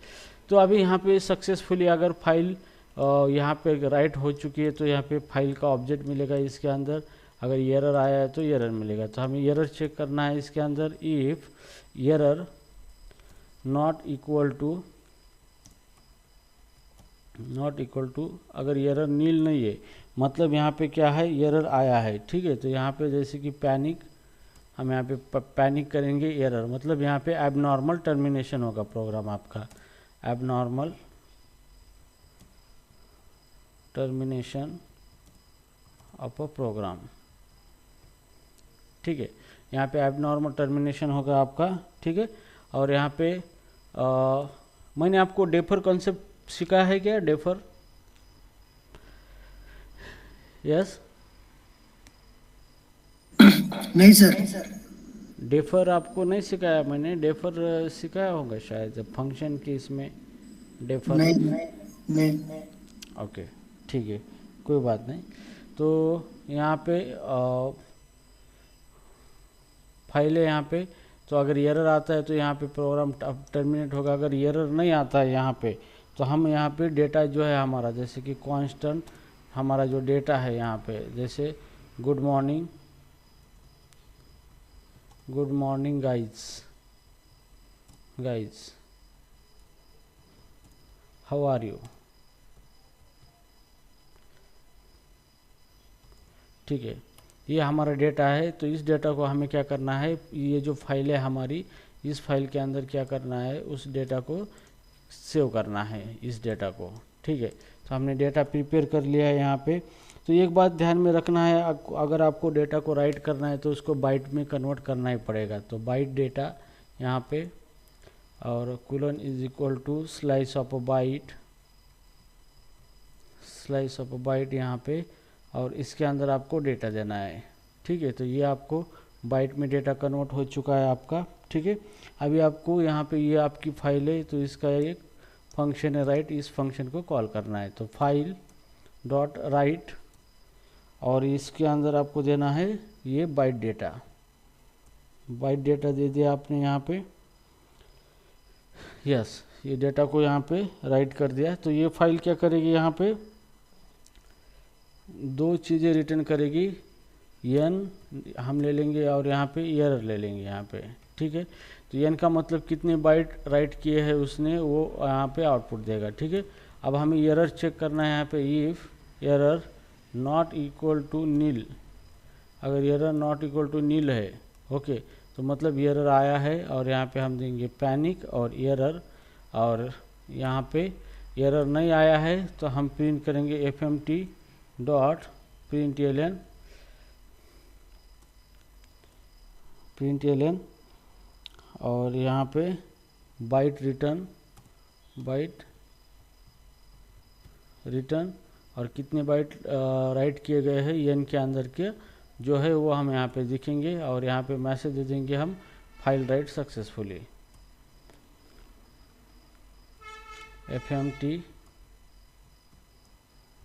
तो अभी यहाँ पे सक्सेसफुली अगर फाइल यहाँ पे राइट हो चुकी है तो यहाँ पे फाइल का ऑब्जेक्ट मिलेगा इसके अंदर, अगर एरर आया है तो एरर मिलेगा। तो हमें एरर चेक करना है इसके अंदर, if error not equal to, अगर एरर नील नहीं है मतलब यहाँ पे क्या है, एरर आया है, ठीक है। तो यहाँ पे जैसे कि पैनिक, हम यहाँ पे पैनिक करेंगे, एरर मतलब यहाँ पे एबनॉर्मल टर्मिनेशन होगा प्रोग्राम आपका, abnormal termination of a program, ठीक है। यहाँ पे एबनॉर्मल टर्मिनेशन होगा आपका, ठीक है। और यहाँ पे मैंने आपको डेफर कॉन्सेप्ट सिखाया है क्या, डेफर? यस, नहीं सर, डेफर आपको नहीं सिखाया मैंने, डेफर सिखाया होगा शायद फंक्शन की इसमें डेफर। नहीं। ओके, ठीक है, कोई बात नहीं। तो यहाँ पे फाइल है यहाँ पे, तो अगर एरर आता है तो यहाँ पे प्रोग्राम टर्मिनेट होगा। अगर एरर नहीं आता है यहाँ पे तो हम यहाँ पे डेटा जो है हमारा, जैसे कि कांस्टेंट हमारा जो डेटा है यहाँ पे, जैसे good morning guys how are you, ठीक है, ये हमारा डेटा है। तो इस डेटा को हमें क्या करना है, ये जो फाइल है हमारी, इस फाइल के अंदर क्या करना है, उस डेटा को सेव करना है, इस डेटा को, ठीक है। तो हमने डेटा प्रिपेयर कर लिया है यहाँ पे। तो एक बात ध्यान में रखना है, अगर आपको डेटा को राइट करना है तो उसको बाइट में कन्वर्ट करना ही पड़ेगा। तो बाइट डेटा यहाँ पे और colon is equal to slice of a byte यहाँ पे, और इसके अंदर आपको डेटा देना है, ठीक है। तो ये आपको बाइट में डेटा कन्वर्ट हो चुका है आपका, ठीक है। अभी आपको यहाँ पे ये आपकी फाइल है, तो इसका एक फंक्शन है राइट, इस फंक्शन को कॉल करना है। तो फाइल डॉट राइट और इसके अंदर आपको देना है ये बाइट डेटा दे दिया आपने यहाँ पे, यस, ये डेटा को यहाँ पे राइट कर दिया। तो ये फाइल क्या करेगी, यहाँ पे दो चीज़ें रिटर्न करेगी, एन हम ले लेंगे और यहाँ पे एरर ले लेंगे यहाँ पे, ठीक है। तो एन का मतलब कितने बाइट राइट किए हैं उसने, वो यहाँ पे आउटपुट देगा, ठीक है। अब हमें एरर चेक करना है यहाँ पे, if error not equal to nil, अगर error not equal to nil है, ओके, तो मतलब एरर आया है। और यहाँ पे हम देंगे पैनिक और एरर, और यहाँ पे एरर नहीं आया है तो हम प्रिंट करेंगे fmt डॉट println और यहाँ पे बाइट रिटर्न और कितने बाइट राइट किए गए हैं एन के अंदर के जो है वो हम यहाँ पे दिखेंगे, और यहाँ पे मैसेज दे देंगे हम file write successfully, fmt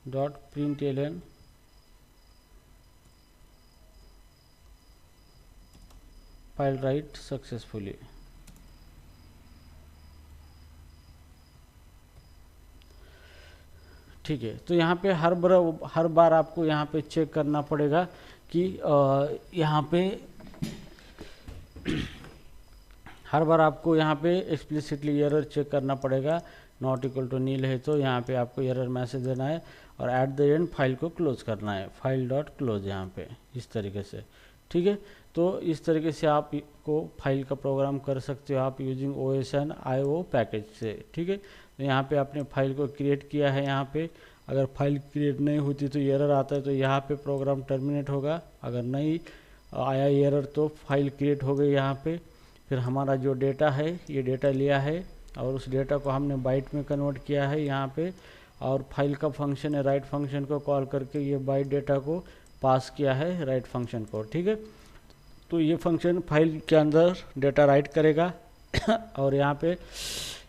dot println file write successfully. ठीक है, तो यहाँ पे हर बार आपको यहाँ पे चेक करना पड़ेगा कि यहाँ पे हर बार आपको यहाँ पे एक्सप्लिसिटली एरर चेक करना पड़ेगा नॉट इक्वल टू नील है तो यहाँ पे आपको एरर मैसेज देना है और एट द एंड फाइल को क्लोज करना है, फाइल डॉट क्लोज यहाँ पे इस तरीके से। ठीक है, तो इस तरीके से आप को फाइल का प्रोग्राम कर सकते हो आप using OS and IO package से। ठीक है, तो यहाँ पे आपने फाइल को क्रिएट किया है। यहाँ पे अगर फाइल क्रिएट नहीं होती तो एरर आता है, तो यहाँ पे प्रोग्राम टर्मिनेट होगा। अगर नहीं आया एरर तो फाइल क्रिएट हो गई यहाँ पे। फिर हमारा जो डेटा है ये डेटा लिया है और उस डेटा को हमने बाइट में कन्वर्ट किया है यहाँ पे, और फाइल का फंक्शन है राइट फंक्शन को कॉल करके ये बाइट डेटा को पास किया है राइट फंक्शन को। ठीक है, तो ये फंक्शन फाइल के अंदर डेटा राइट करेगा और यहाँ पे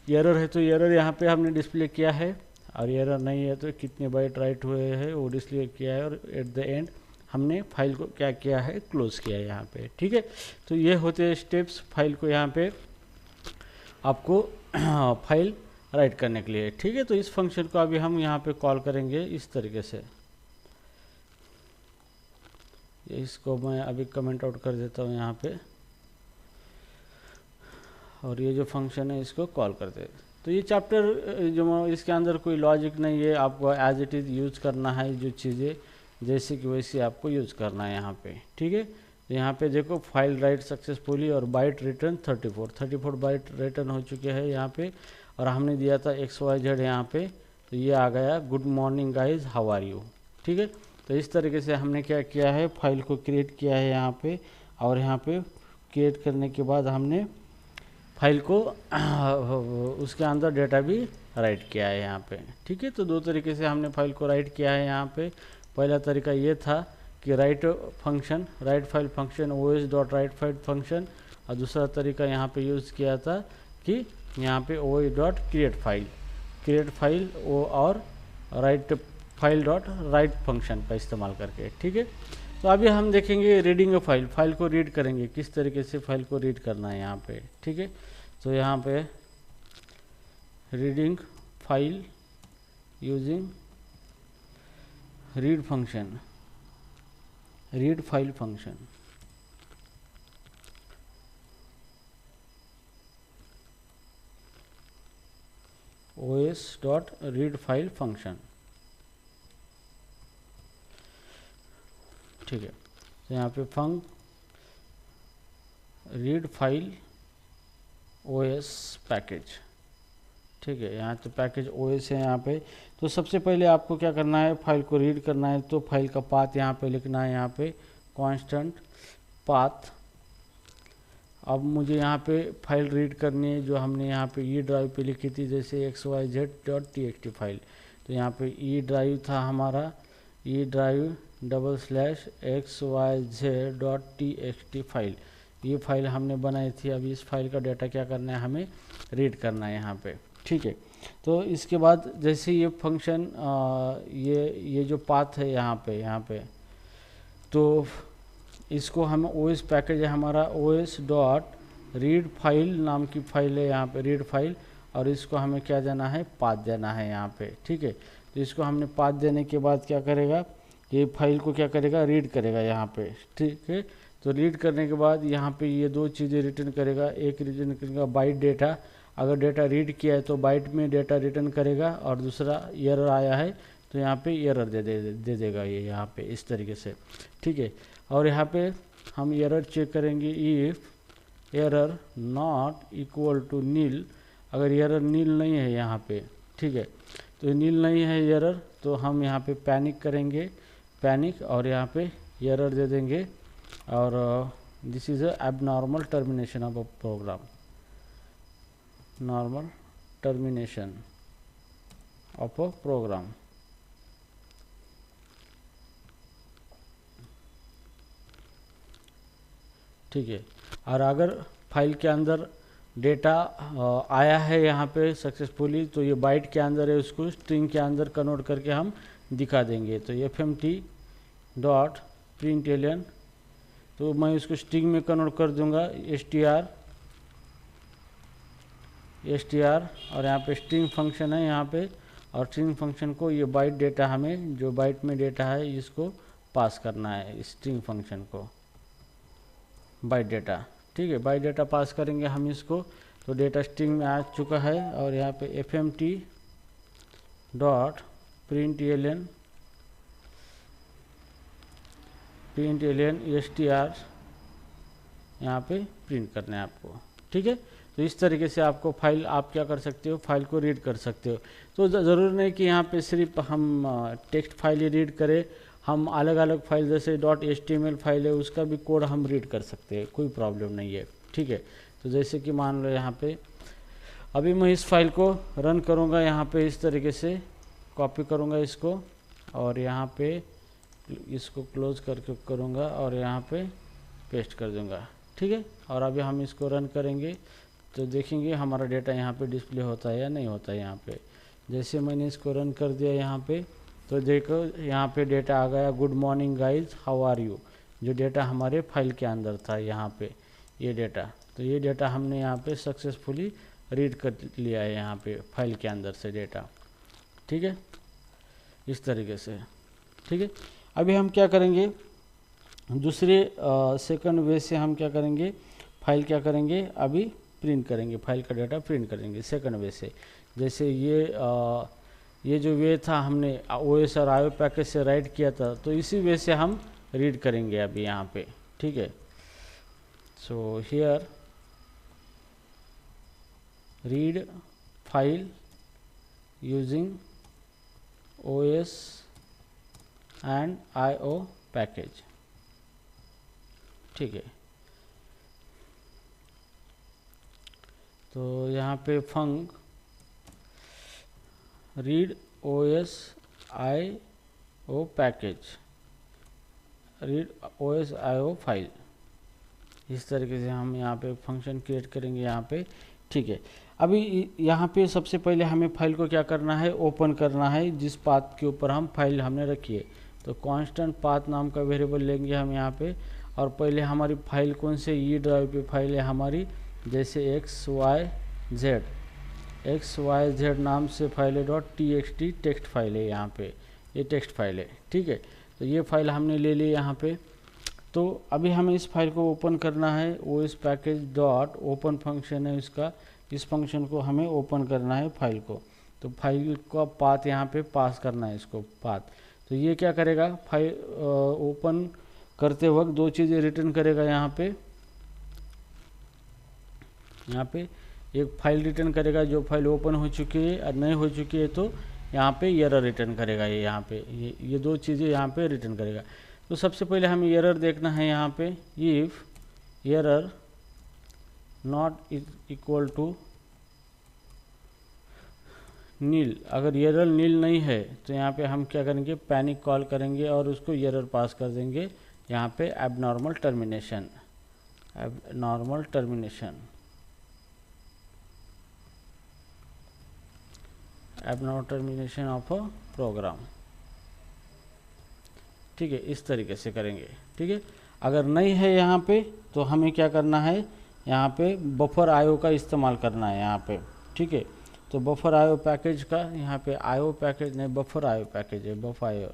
एरर है तो एरर यहाँ पे हमने डिस्प्ले किया है, और एरर नहीं है तो कितने बाइट राइट हुए हैं वो डिस्प्ले किया है, और एट द एंड हमने फाइल को क्या किया है, क्लोज किया है यहाँ पे। ठीक है, तो ये होते हैं स्टेप्स फाइल को यहाँ पे आपको फाइल राइट करने के लिए। ठीक है, तो इस फंक्शन को अभी हम यहाँ पे कॉल करेंगे इस तरीके से। इसको मैं अभी कमेंट आउट कर देता हूँ यहाँ पे, और ये जो फंक्शन है इसको कॉल करते हैं। तो ये चैप्टर जो इसके अंदर कोई लॉजिक नहीं है, आपको एज इट इज़ यूज करना है, जो चीज़ें जैसे कि वैसे आपको यूज करना है यहाँ पे। ठीक है, तो यहाँ पे देखो फाइल राइट सक्सेसफुली और बाइट रिटर्न 34 बाइट रिटर्न हो चुके हैं यहाँ पे, और हमने दिया था XYZ यहाँ पे, तो ये आ गया good morning guys how are you. ठीक है, तो इस तरीके से हमने क्या किया है, फाइल को क्रिएट किया है यहाँ पे, और यहाँ पे क्रिएट करने के बाद हमने फाइल को उसके अंदर डेटा भी राइट किया है यहाँ पे। ठीक है, तो दो तरीके से हमने फाइल को राइट किया है यहाँ पे। पहला तरीका ये था कि right file function OS.write file function, और दूसरा तरीका यहाँ पे यूज़ किया था कि यहाँ पे OS.create फाइल और write file dot right function का इस्तेमाल करके। ठीक है, तो अभी हम देखेंगे रीडिंग अ फाइल को रीड करेंगे, किस तरीके से फाइल को रीड करना है यहाँ पे। ठीक है, तो यहाँ पे reading file using read file function. OS.read file function. ठीक है, तो यहाँ पे रीड फाइल OS पैकेज। ठीक है, यहाँ तो पैकेज OS है यहाँ पे। तो सबसे पहले आपको क्या करना है, फाइल को रीड करना है, तो फाइल का पाथ यहाँ पे लिखना है, यहाँ पे कांस्टेंट पाथ। अब मुझे यहाँ पे फाइल रीड करनी है जो हमने यहाँ पे E ड्राइव पे लिखी थी, जैसे XYZ.txt फाइल। तो यहाँ पे E ड्राइव था हमारा, E ड्राइव /XYZ.txt फाइल, ये फाइल हमने बनाई थी। अभी इस फाइल का डाटा क्या करना है, हमें रीड करना है यहाँ पे। ठीक है, तो इसके बाद जैसे ये फंक्शन ये जो पाथ है यहाँ पे तो इसको हम OS पैकेज है हमारा, OS.read फाइल नाम की फाइल है यहाँ पे, रीड फाइल, और इसको हमें क्या देना है, पाथ देना है यहाँ पे। ठीक है, तो इसको हमने पाथ देने के बाद क्या करेगा, ये फाइल को क्या करेगा, रीड करेगा यहाँ पे। ठीक है, तो रीड करने के बाद यहाँ पे ये दो चीज़ें रिटर्न करेगा, एक रिटर्न करेगा बाइट डेटा, अगर डेटा रीड किया है तो बाइट में डेटा रिटर्न करेगा, और दूसरा एरर आया है तो यहाँ पे एरर दे देगा ये यहाँ पे इस तरीके से। ठीक है, और यहाँ पे हम एरर चेक करेंगे, if error not equal to nil, अगर एरर नील नहीं है यहाँ पे। ठीक है, तो नील नहीं है एरर, तो हम यहाँ पे पैनिक करेंगे, और यहाँ पे एरर दे देंगे, और this is abnormal termination of a program, normal termination of a program. ठीक है, और अगर फाइल के अंदर डेटा आया है यहाँ पे सक्सेसफुली, तो ये बाइट के अंदर है, उसको स्ट्रिंग के अंदर कन्वर्ट करके हम दिखा देंगे। तो fmt.println, तो मैं इसको स्ट्रिंग में कन्वर्ट कर दूंगा, str, और यहाँ पे स्ट्रिंग फंक्शन है यहाँ पे, और स्ट्रिंग फंक्शन को ये बाइट डेटा हमें जो बाइट में डेटा है इसको पास करना है, स्ट्रिंग फंक्शन को बाइट डेटा। ठीक है, बाइट डेटा पास करेंगे हम इसको, तो डेटा स्ट्रिंग में आ चुका है और यहाँ पे fmt डॉट println str यहाँ पे प्रिंट करना है आपको, ठीक है। तो इस तरीके से आपको फाइल आप क्या कर सकते हो, फाइल को रीड कर सकते हो। तो ज़रूर नहीं कि यहाँ पे सिर्फ हम टेक्स्ट फाइल ही रीड करें, हम अलग अलग फाइल जैसे .html फाइल है उसका भी कोड हम रीड कर सकते हैं, कोई प्रॉब्लम नहीं है, ठीक है। तो जैसे कि मान लो यहाँ पे अभी मैं इस फाइल को रन करूँगा, यहाँ पे इस तरीके से कॉपी करूँगा इसको और यहाँ पे इसको क्लोज करके करूँगा और यहाँ पे पेस्ट कर दूँगा, ठीक है। और अभी हम इसको रन करेंगे तो देखेंगे हमारा डेटा यहाँ पे डिस्प्ले होता है या नहीं होता है। यहाँ पे जैसे मैंने इसको रन कर दिया यहाँ पे, तो देखो यहाँ पे डेटा आ गया, good morning guys how are you, जो डेटा हमारे फाइल के अंदर था यहाँ पे ये डेटा। तो ये डेटा हमने यहाँ पे सक्सेसफुली रीड कर लिया है यहाँ पे फाइल के अंदर से डेटा, ठीक है, इस तरीके से, ठीक है। अभी हम क्या करेंगे, दूसरे सेकंड वे से हम क्या करेंगे, फाइल क्या करेंगे अभी प्रिंट करेंगे, फाइल का डेटा प्रिंट करेंगे सेकंड वे से। जैसे ये जो वे था हमने OS और IO पैकेज से राइट किया था, तो इसी वे से हम रीड करेंगे अभी यहाँ पे, ठीक है। So here read file using OS and IO package, ठीक है। तो यहाँ पे func read OS IO package, read OS IO file, इस तरीके से हम यहाँ पे फंक्शन क्रिएट करेंगे यहाँ पे, ठीक है। अभी यहाँ पे सबसे पहले हमें फाइल को क्या करना है, ओपन करना है जिस पाथ के ऊपर हम फाइल हमने रखी है। तो कांस्टेंट पाथ नाम का वेरिएबल लेंगे हम यहाँ पे, और पहले हमारी फाइल कौन से ई ड्राइव पे फाइल है हमारी, जैसे XYZ नाम से फाइल है .txt टेक्स्ट फाइल है यहाँ पे, ये टेक्स्ट फाइल है, ठीक है। तो ये फाइल हमने ले ली यहाँ पे। तो अभी हमें इस फाइल को ओपन करना है, OS package dot open function है इसका, इस फंक्शन को हमें ओपन करना है फाइल को। तो फाइल का पाथ यहाँ पे पास करना है इसको पाथ। तो ये क्या करेगा, फाइल ओपन करते वक्त दो चीज़ें रिटर्न करेगा यहाँ पे एक फाइल रिटर्न करेगा जो फाइल ओपन हो चुकी है, और नहीं हो चुकी है तो यहाँ पे एरर रिटर्न करेगा। ये यहाँ पे ये दो चीज़ें यहाँ पे रिटर्न करेगा। तो सबसे पहले हमें एरर देखना है यहाँ पे, if error not equal to nil, अगर एरर नील नहीं है तो यहाँ पे हम क्या करेंगे, पैनिक कॉल करेंगे और उसको एरर पास कर देंगे यहाँ पे abnormal termination of a program, ठीक है, इस तरीके से करेंगे, ठीक है। अगर नहीं है यहाँ पे तो हमें क्या करना है, यहाँ पे बफर IO का इस्तेमाल करना है यहाँ पे, ठीक है। तो बफर IO पैकेज का यहाँ पे IO पैकेज नहीं, बफर IO पैकेज है, बफ IO,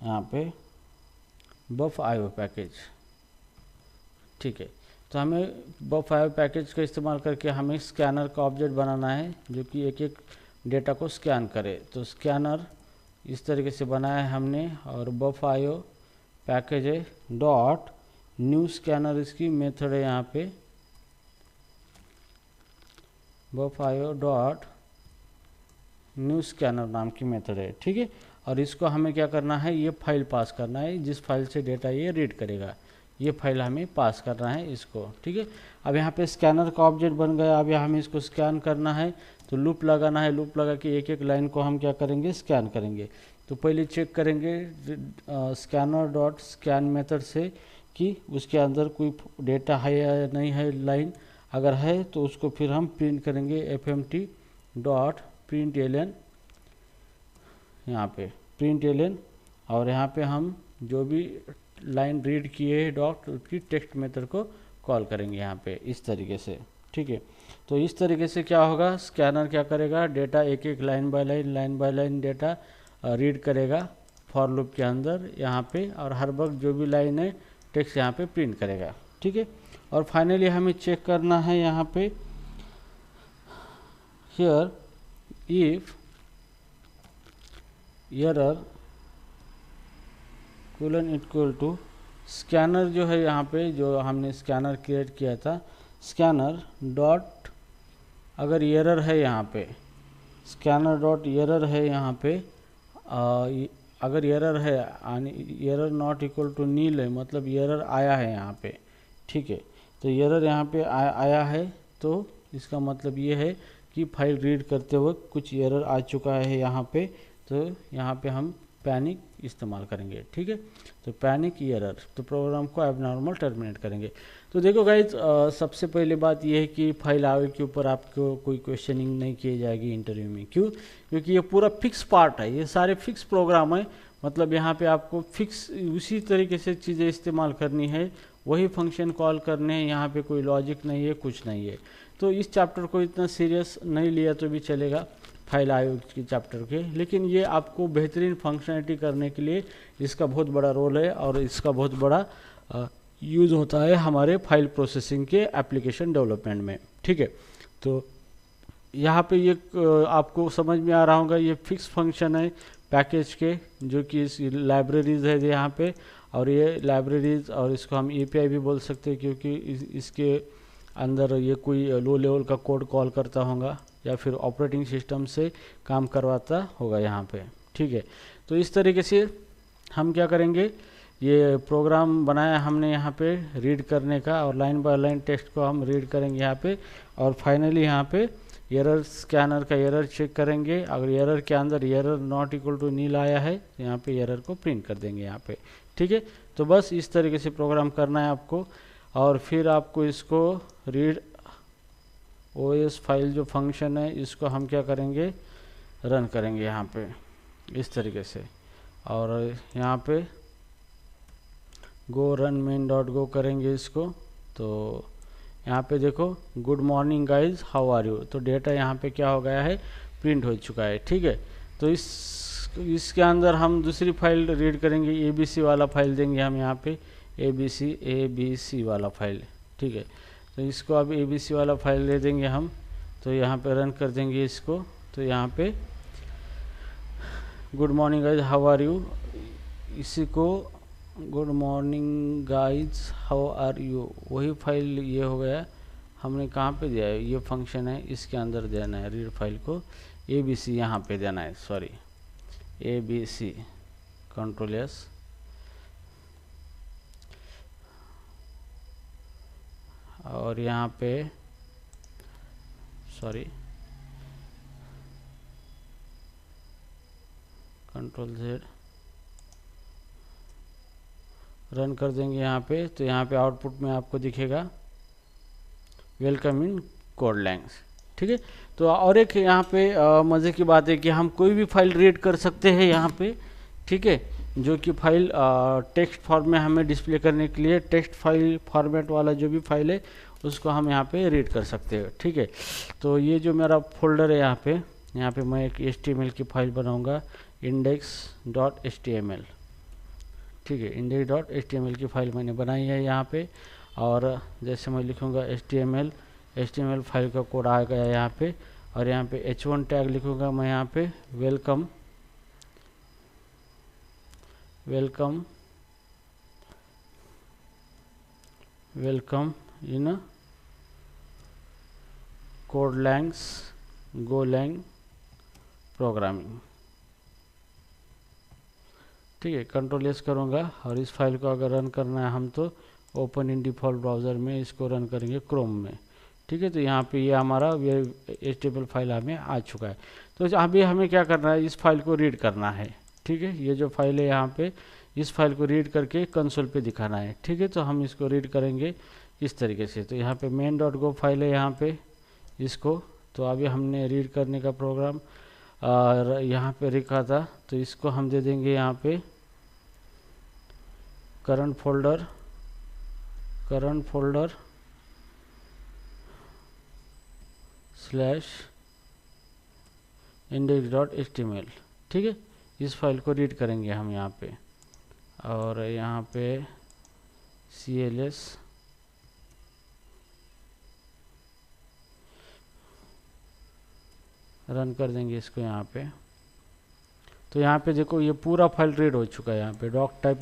यहाँ पे बफ IO पैकेज, ठीक है। तो हमें बफ IO पैकेज का इस्तेमाल करके हमें स्कैनर का ऑब्जेक्ट बनाना है जो कि एक एक डेटा को स्कैन करे। तो स्कैनर इस तरीके से बनाया है हमने, और बफ IO पैकेज है डॉट न्यू स्कैनर, इसकी मेथड है यहाँ पे बफ IO डॉट न्यू स्कैनर नाम की मेथड है, ठीक है। और इसको हमें क्या करना है, ये फाइल पास करना है जिस फाइल से डेटा ये रीड करेगा, ये फाइल हमें पास करना है इसको, ठीक है। अब यहाँ पे स्कैनर का ऑब्जेक्ट बन गया। अब हमें इसको स्कैन करना है तो लूप लगाना है, लूप लगा के एक एक लाइन को हम क्या करेंगे, स्कैन करेंगे। तो पहले चेक करेंगे स्कैनर डॉट स्कैन मेथड से कि उसके अंदर कोई डेटा है या नहीं है लाइन, अगर है तो उसको फिर हम प्रिंट करेंगे fmt डॉट println, यहाँ पे println, और यहाँ पे हम जो भी लाइन रीड किए डॉट उसकी टेक्स्ट मेथड को कॉल करेंगे यहाँ पे इस तरीके से, ठीक है। तो इस तरीके से क्या होगा, स्कैनर क्या करेगा, डेटा एक एक line by line data read करेगा फॉर लूप के अंदर यहाँ पे, और हर वक्त जो भी लाइन है टेक्स्ट यहाँ पे प्रिंट करेगा, ठीक है। और फाइनली हमें चेक करना है यहाँ पे here if error colon equal to scanner जो है यहाँ पे जो हमने स्कैनर क्रिएट किया था, स्कैनर डॉट अगर एरर है यहाँ पे, स्कैनर डॉट एरर है यहाँ पे, अगर एरर है error not equal to nil है, मतलब एरर आया है यहाँ पे, ठीक है। तो एरर यहाँ पे आया है, तो इसका मतलब ये है कि फाइल रीड करते वक्त कुछ एरर आ चुका है यहाँ पे, तो यहाँ पे हम पैनिक इस्तेमाल करेंगे, ठीक है। तो पैनिक एरर, तो प्रोग्राम को एबनॉर्मल टर्मिनेट करेंगे। तो देखो गाइज, सबसे पहले बात यह है कि फाइल आवे के ऊपर आपको कोई क्वेश्चनिंग नहीं की जाएगी इंटरव्यू में। क्यों? क्योंकि ये पूरा फिक्स पार्ट है, ये सारे फिक्स प्रोग्राम है, मतलब यहाँ पे आपको फिक्स उसी तरीके से चीज़ें इस्तेमाल करनी है, वही फंक्शन कॉल करने हैं, यहाँ पे कोई लॉजिक नहीं है, कुछ नहीं है। तो इस चैप्टर को इतना सीरियस नहीं लिया तो भी चलेगा फाइल आयोग के चैप्टर के, लेकिन ये आपको बेहतरीन फंक्शनलिटी करने के लिए इसका बहुत बड़ा रोल है और इसका बहुत बड़ा यूज़ होता है हमारे फाइल प्रोसेसिंग के एप्लीकेशन डेवलपमेंट में, ठीक है। तो यहाँ पे ये आपको समझ में आ रहा होगा, ये फिक्स फंक्शन है पैकेज के, जो कि इस लाइब्रेरीज है यहाँ पे, और ये लाइब्रेरीज, और इसको हम एपीआई भी बोल सकते हैं क्योंकि इसके अंदर ये कोई लो लेवल का कोड कॉल करता होगा या फिर ऑपरेटिंग सिस्टम से काम करवाता होगा यहाँ पे, ठीक है। तो इस तरीके से हम क्या करेंगे, ये प्रोग्राम बनाया हमने यहाँ पे रीड करने का, और लाइन बाय लाइन टेक्स्ट को हम रीड करेंगे यहाँ पे, और फाइनली यहाँ पे एरर स्कैनर का एरर चेक करेंगे। अगर एरर के अंदर एरर नॉट इक्वल टू नील आया है तो यहाँ पे एरर को प्रिंट कर देंगे यहाँ पे, ठीक है। तो बस इस तरीके से प्रोग्राम करना है आपको, और फिर आपको इसको रीड ओएस फाइल जो फंक्शन है इसको हम क्या करेंगे, रन करेंगे यहाँ पे इस तरीके से, और यहाँ पे go run main dot go करेंगे इसको। तो यहाँ पे देखो good morning guys how are you, तो डेटा यहाँ पे क्या हो गया है, प्रिंट हो चुका है, ठीक है। तो इसके अंदर हम दूसरी फाइल रीड करेंगे, एबीसी वाला फाइल देंगे हम यहाँ पे, एबीसी वाला फाइल, ठीक है। तो इसको अब एबीसी वाला फाइल दे देंगे हम, तो यहाँ पे रन कर देंगे इसको। तो यहाँ पे good morning guys how are you, इसी को good morning guys how are you, वही फाइल ये हो गया, हमने कहाँ पे दिया है, ये फंक्शन है इसके अंदर देना है रीड फाइल को, एबीसी यहाँ पे देना है, सॉरी एबीसी, कंट्रोल एस, और यहाँ पे सॉरी कंट्रोल जेड, रन कर देंगे यहाँ पे। तो यहाँ पे आउटपुट में आपको दिखेगा वेलकम इन कोडलैंग्स, ठीक है। तो और एक यहाँ पे मज़े की बात है कि हम कोई भी फाइल रीड कर सकते हैं यहाँ पे, ठीक है, जो कि फाइल टेक्स्ट फॉर्म में हमें डिस्प्ले करने के लिए टेक्स्ट फाइल फॉर्मेट वाला जो भी फाइल है उसको हम यहाँ पे रीड कर सकते हैं, ठीक है। तो ये जो मेरा फोल्डर है यहाँ पे मैं एक HTML की फाइल बनाऊँगा, index.html, ठीक है, index.html की फाइल मैंने बनाई है यहाँ पे, और जैसे मैं लिखूँगा HTML फाइल का कोड आ गया यहाँ पे, और यहाँ पे h1 टैग लिखूँगा मैं यहाँ पे वेलकम इन कोडलैंग्स गोलैंग प्रोग्रामिंग, ठीक है। कंट्रोल एस करूँगा, और इस फाइल को अगर रन करना है हम तो ओपन इन डिफ़ॉल्ट ब्राउज़र में इसको रन करेंगे क्रोम में, ठीक है। तो यहाँ पे ये हमारा HTML फाइल हमें आ चुका है। तो अभी हमें क्या करना है, इस फाइल को रीड करना है, ठीक है। ये जो फाइल है यहाँ पे, इस फाइल को रीड करके कंसोल पे दिखाना है, ठीक है। तो हम इसको रीड करेंगे इस तरीके से। तो यहाँ पे main.go फाइल है यहाँ पे इसको, तो अभी हमने रीड करने का प्रोग्राम यहाँ पे लिखा था, तो इसको हम दे देंगे यहाँ पे करंट फोल्डर /index.html, ठीक है। इस फाइल को रीड करेंगे हम यहाँ पे, और यहाँ पे cls रन कर देंगे इसको यहाँ पे। तो यहाँ पे देखो ये पूरा फाइल रीड हो चुका है। यहाँ पे डॉक टाइप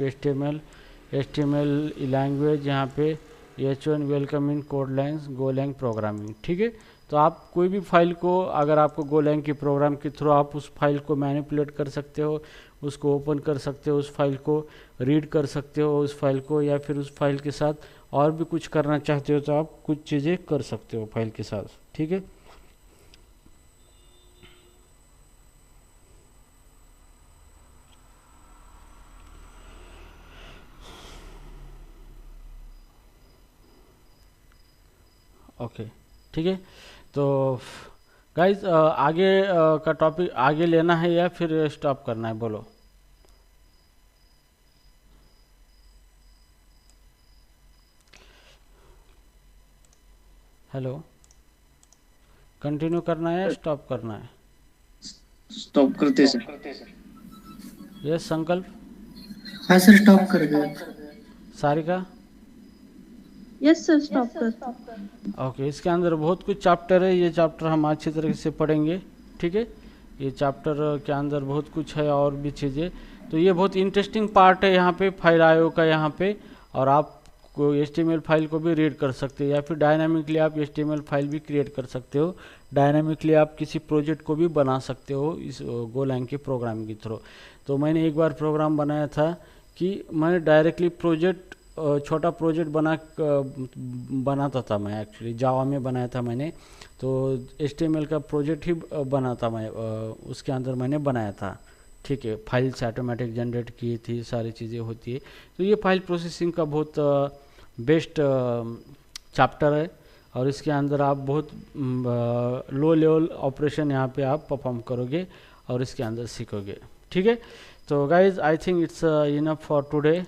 HTML लैंग्वेज, यहाँ पे H1 welcome in code lines Golang programming. ठीक है, तो आप कोई भी फाइल को, अगर आपको गोलैंग की प्रोग्राम के थ्रू आप उस फाइल को मैनिपुलेट कर सकते हो, उसको ओपन कर सकते हो, उस फाइल को रीड कर सकते हो उस फाइल को, या फिर उस फाइल के साथ और भी कुछ करना चाहते हो तो आप कुछ चीज़ें कर सकते हो फाइल के साथ। ठीक है, ओके ठीक है। तो गाइज आगे का टॉपिक आगे लेना है या फिर स्टॉप करना है, बोलो। हेलो, कंटिन्यू करना है या स्टॉप करना है? स्टॉप करते सर। यस संकल्प। हाँ सर, स्टॉप कर दो। सारिका। यस सर, स्टॉप कर। ओके, इसके अंदर बहुत कुछ चैप्टर है, ये चैप्टर हम अच्छी तरीके से पढ़ेंगे। ठीक है, ये चैप्टर के अंदर बहुत कुछ है और भी चीज़ें। तो ये बहुत इंटरेस्टिंग पार्ट है यहाँ पे फाइल आयो का यहाँ पे। और आप को HTML फाइल को भी रीड कर सकते हो, या फिर डायनामिकली आप HTML फाइल भी क्रिएट कर सकते हो। डायनामिकली आप किसी प्रोजेक्ट को भी बना सकते हो इस गोलैंग के प्रोग्राम के थ्रू। तो मैंने एक बार प्रोग्राम बनाया था कि मैंने डायरेक्टली प्रोजेक्ट, छोटा प्रोजेक्ट बनाता था मैं, एक्चुअली जावा में बनाया था मैंने। तो HTML का प्रोजेक्ट ही बना था मैं, उसके अंदर मैंने बनाया था। ठीक है, फाइल्स ऑटोमेटिक जनरेट की थी, सारी चीज़ें होती है। तो ये फाइल प्रोसेसिंग का बहुत बेस्ट चैप्टर है, और इसके अंदर आप बहुत लो लेवल ऑपरेशन यहाँ पे आप परफॉर्म करोगे और इसके अंदर सीखोगे। ठीक है, तो guys I think it's enough for today.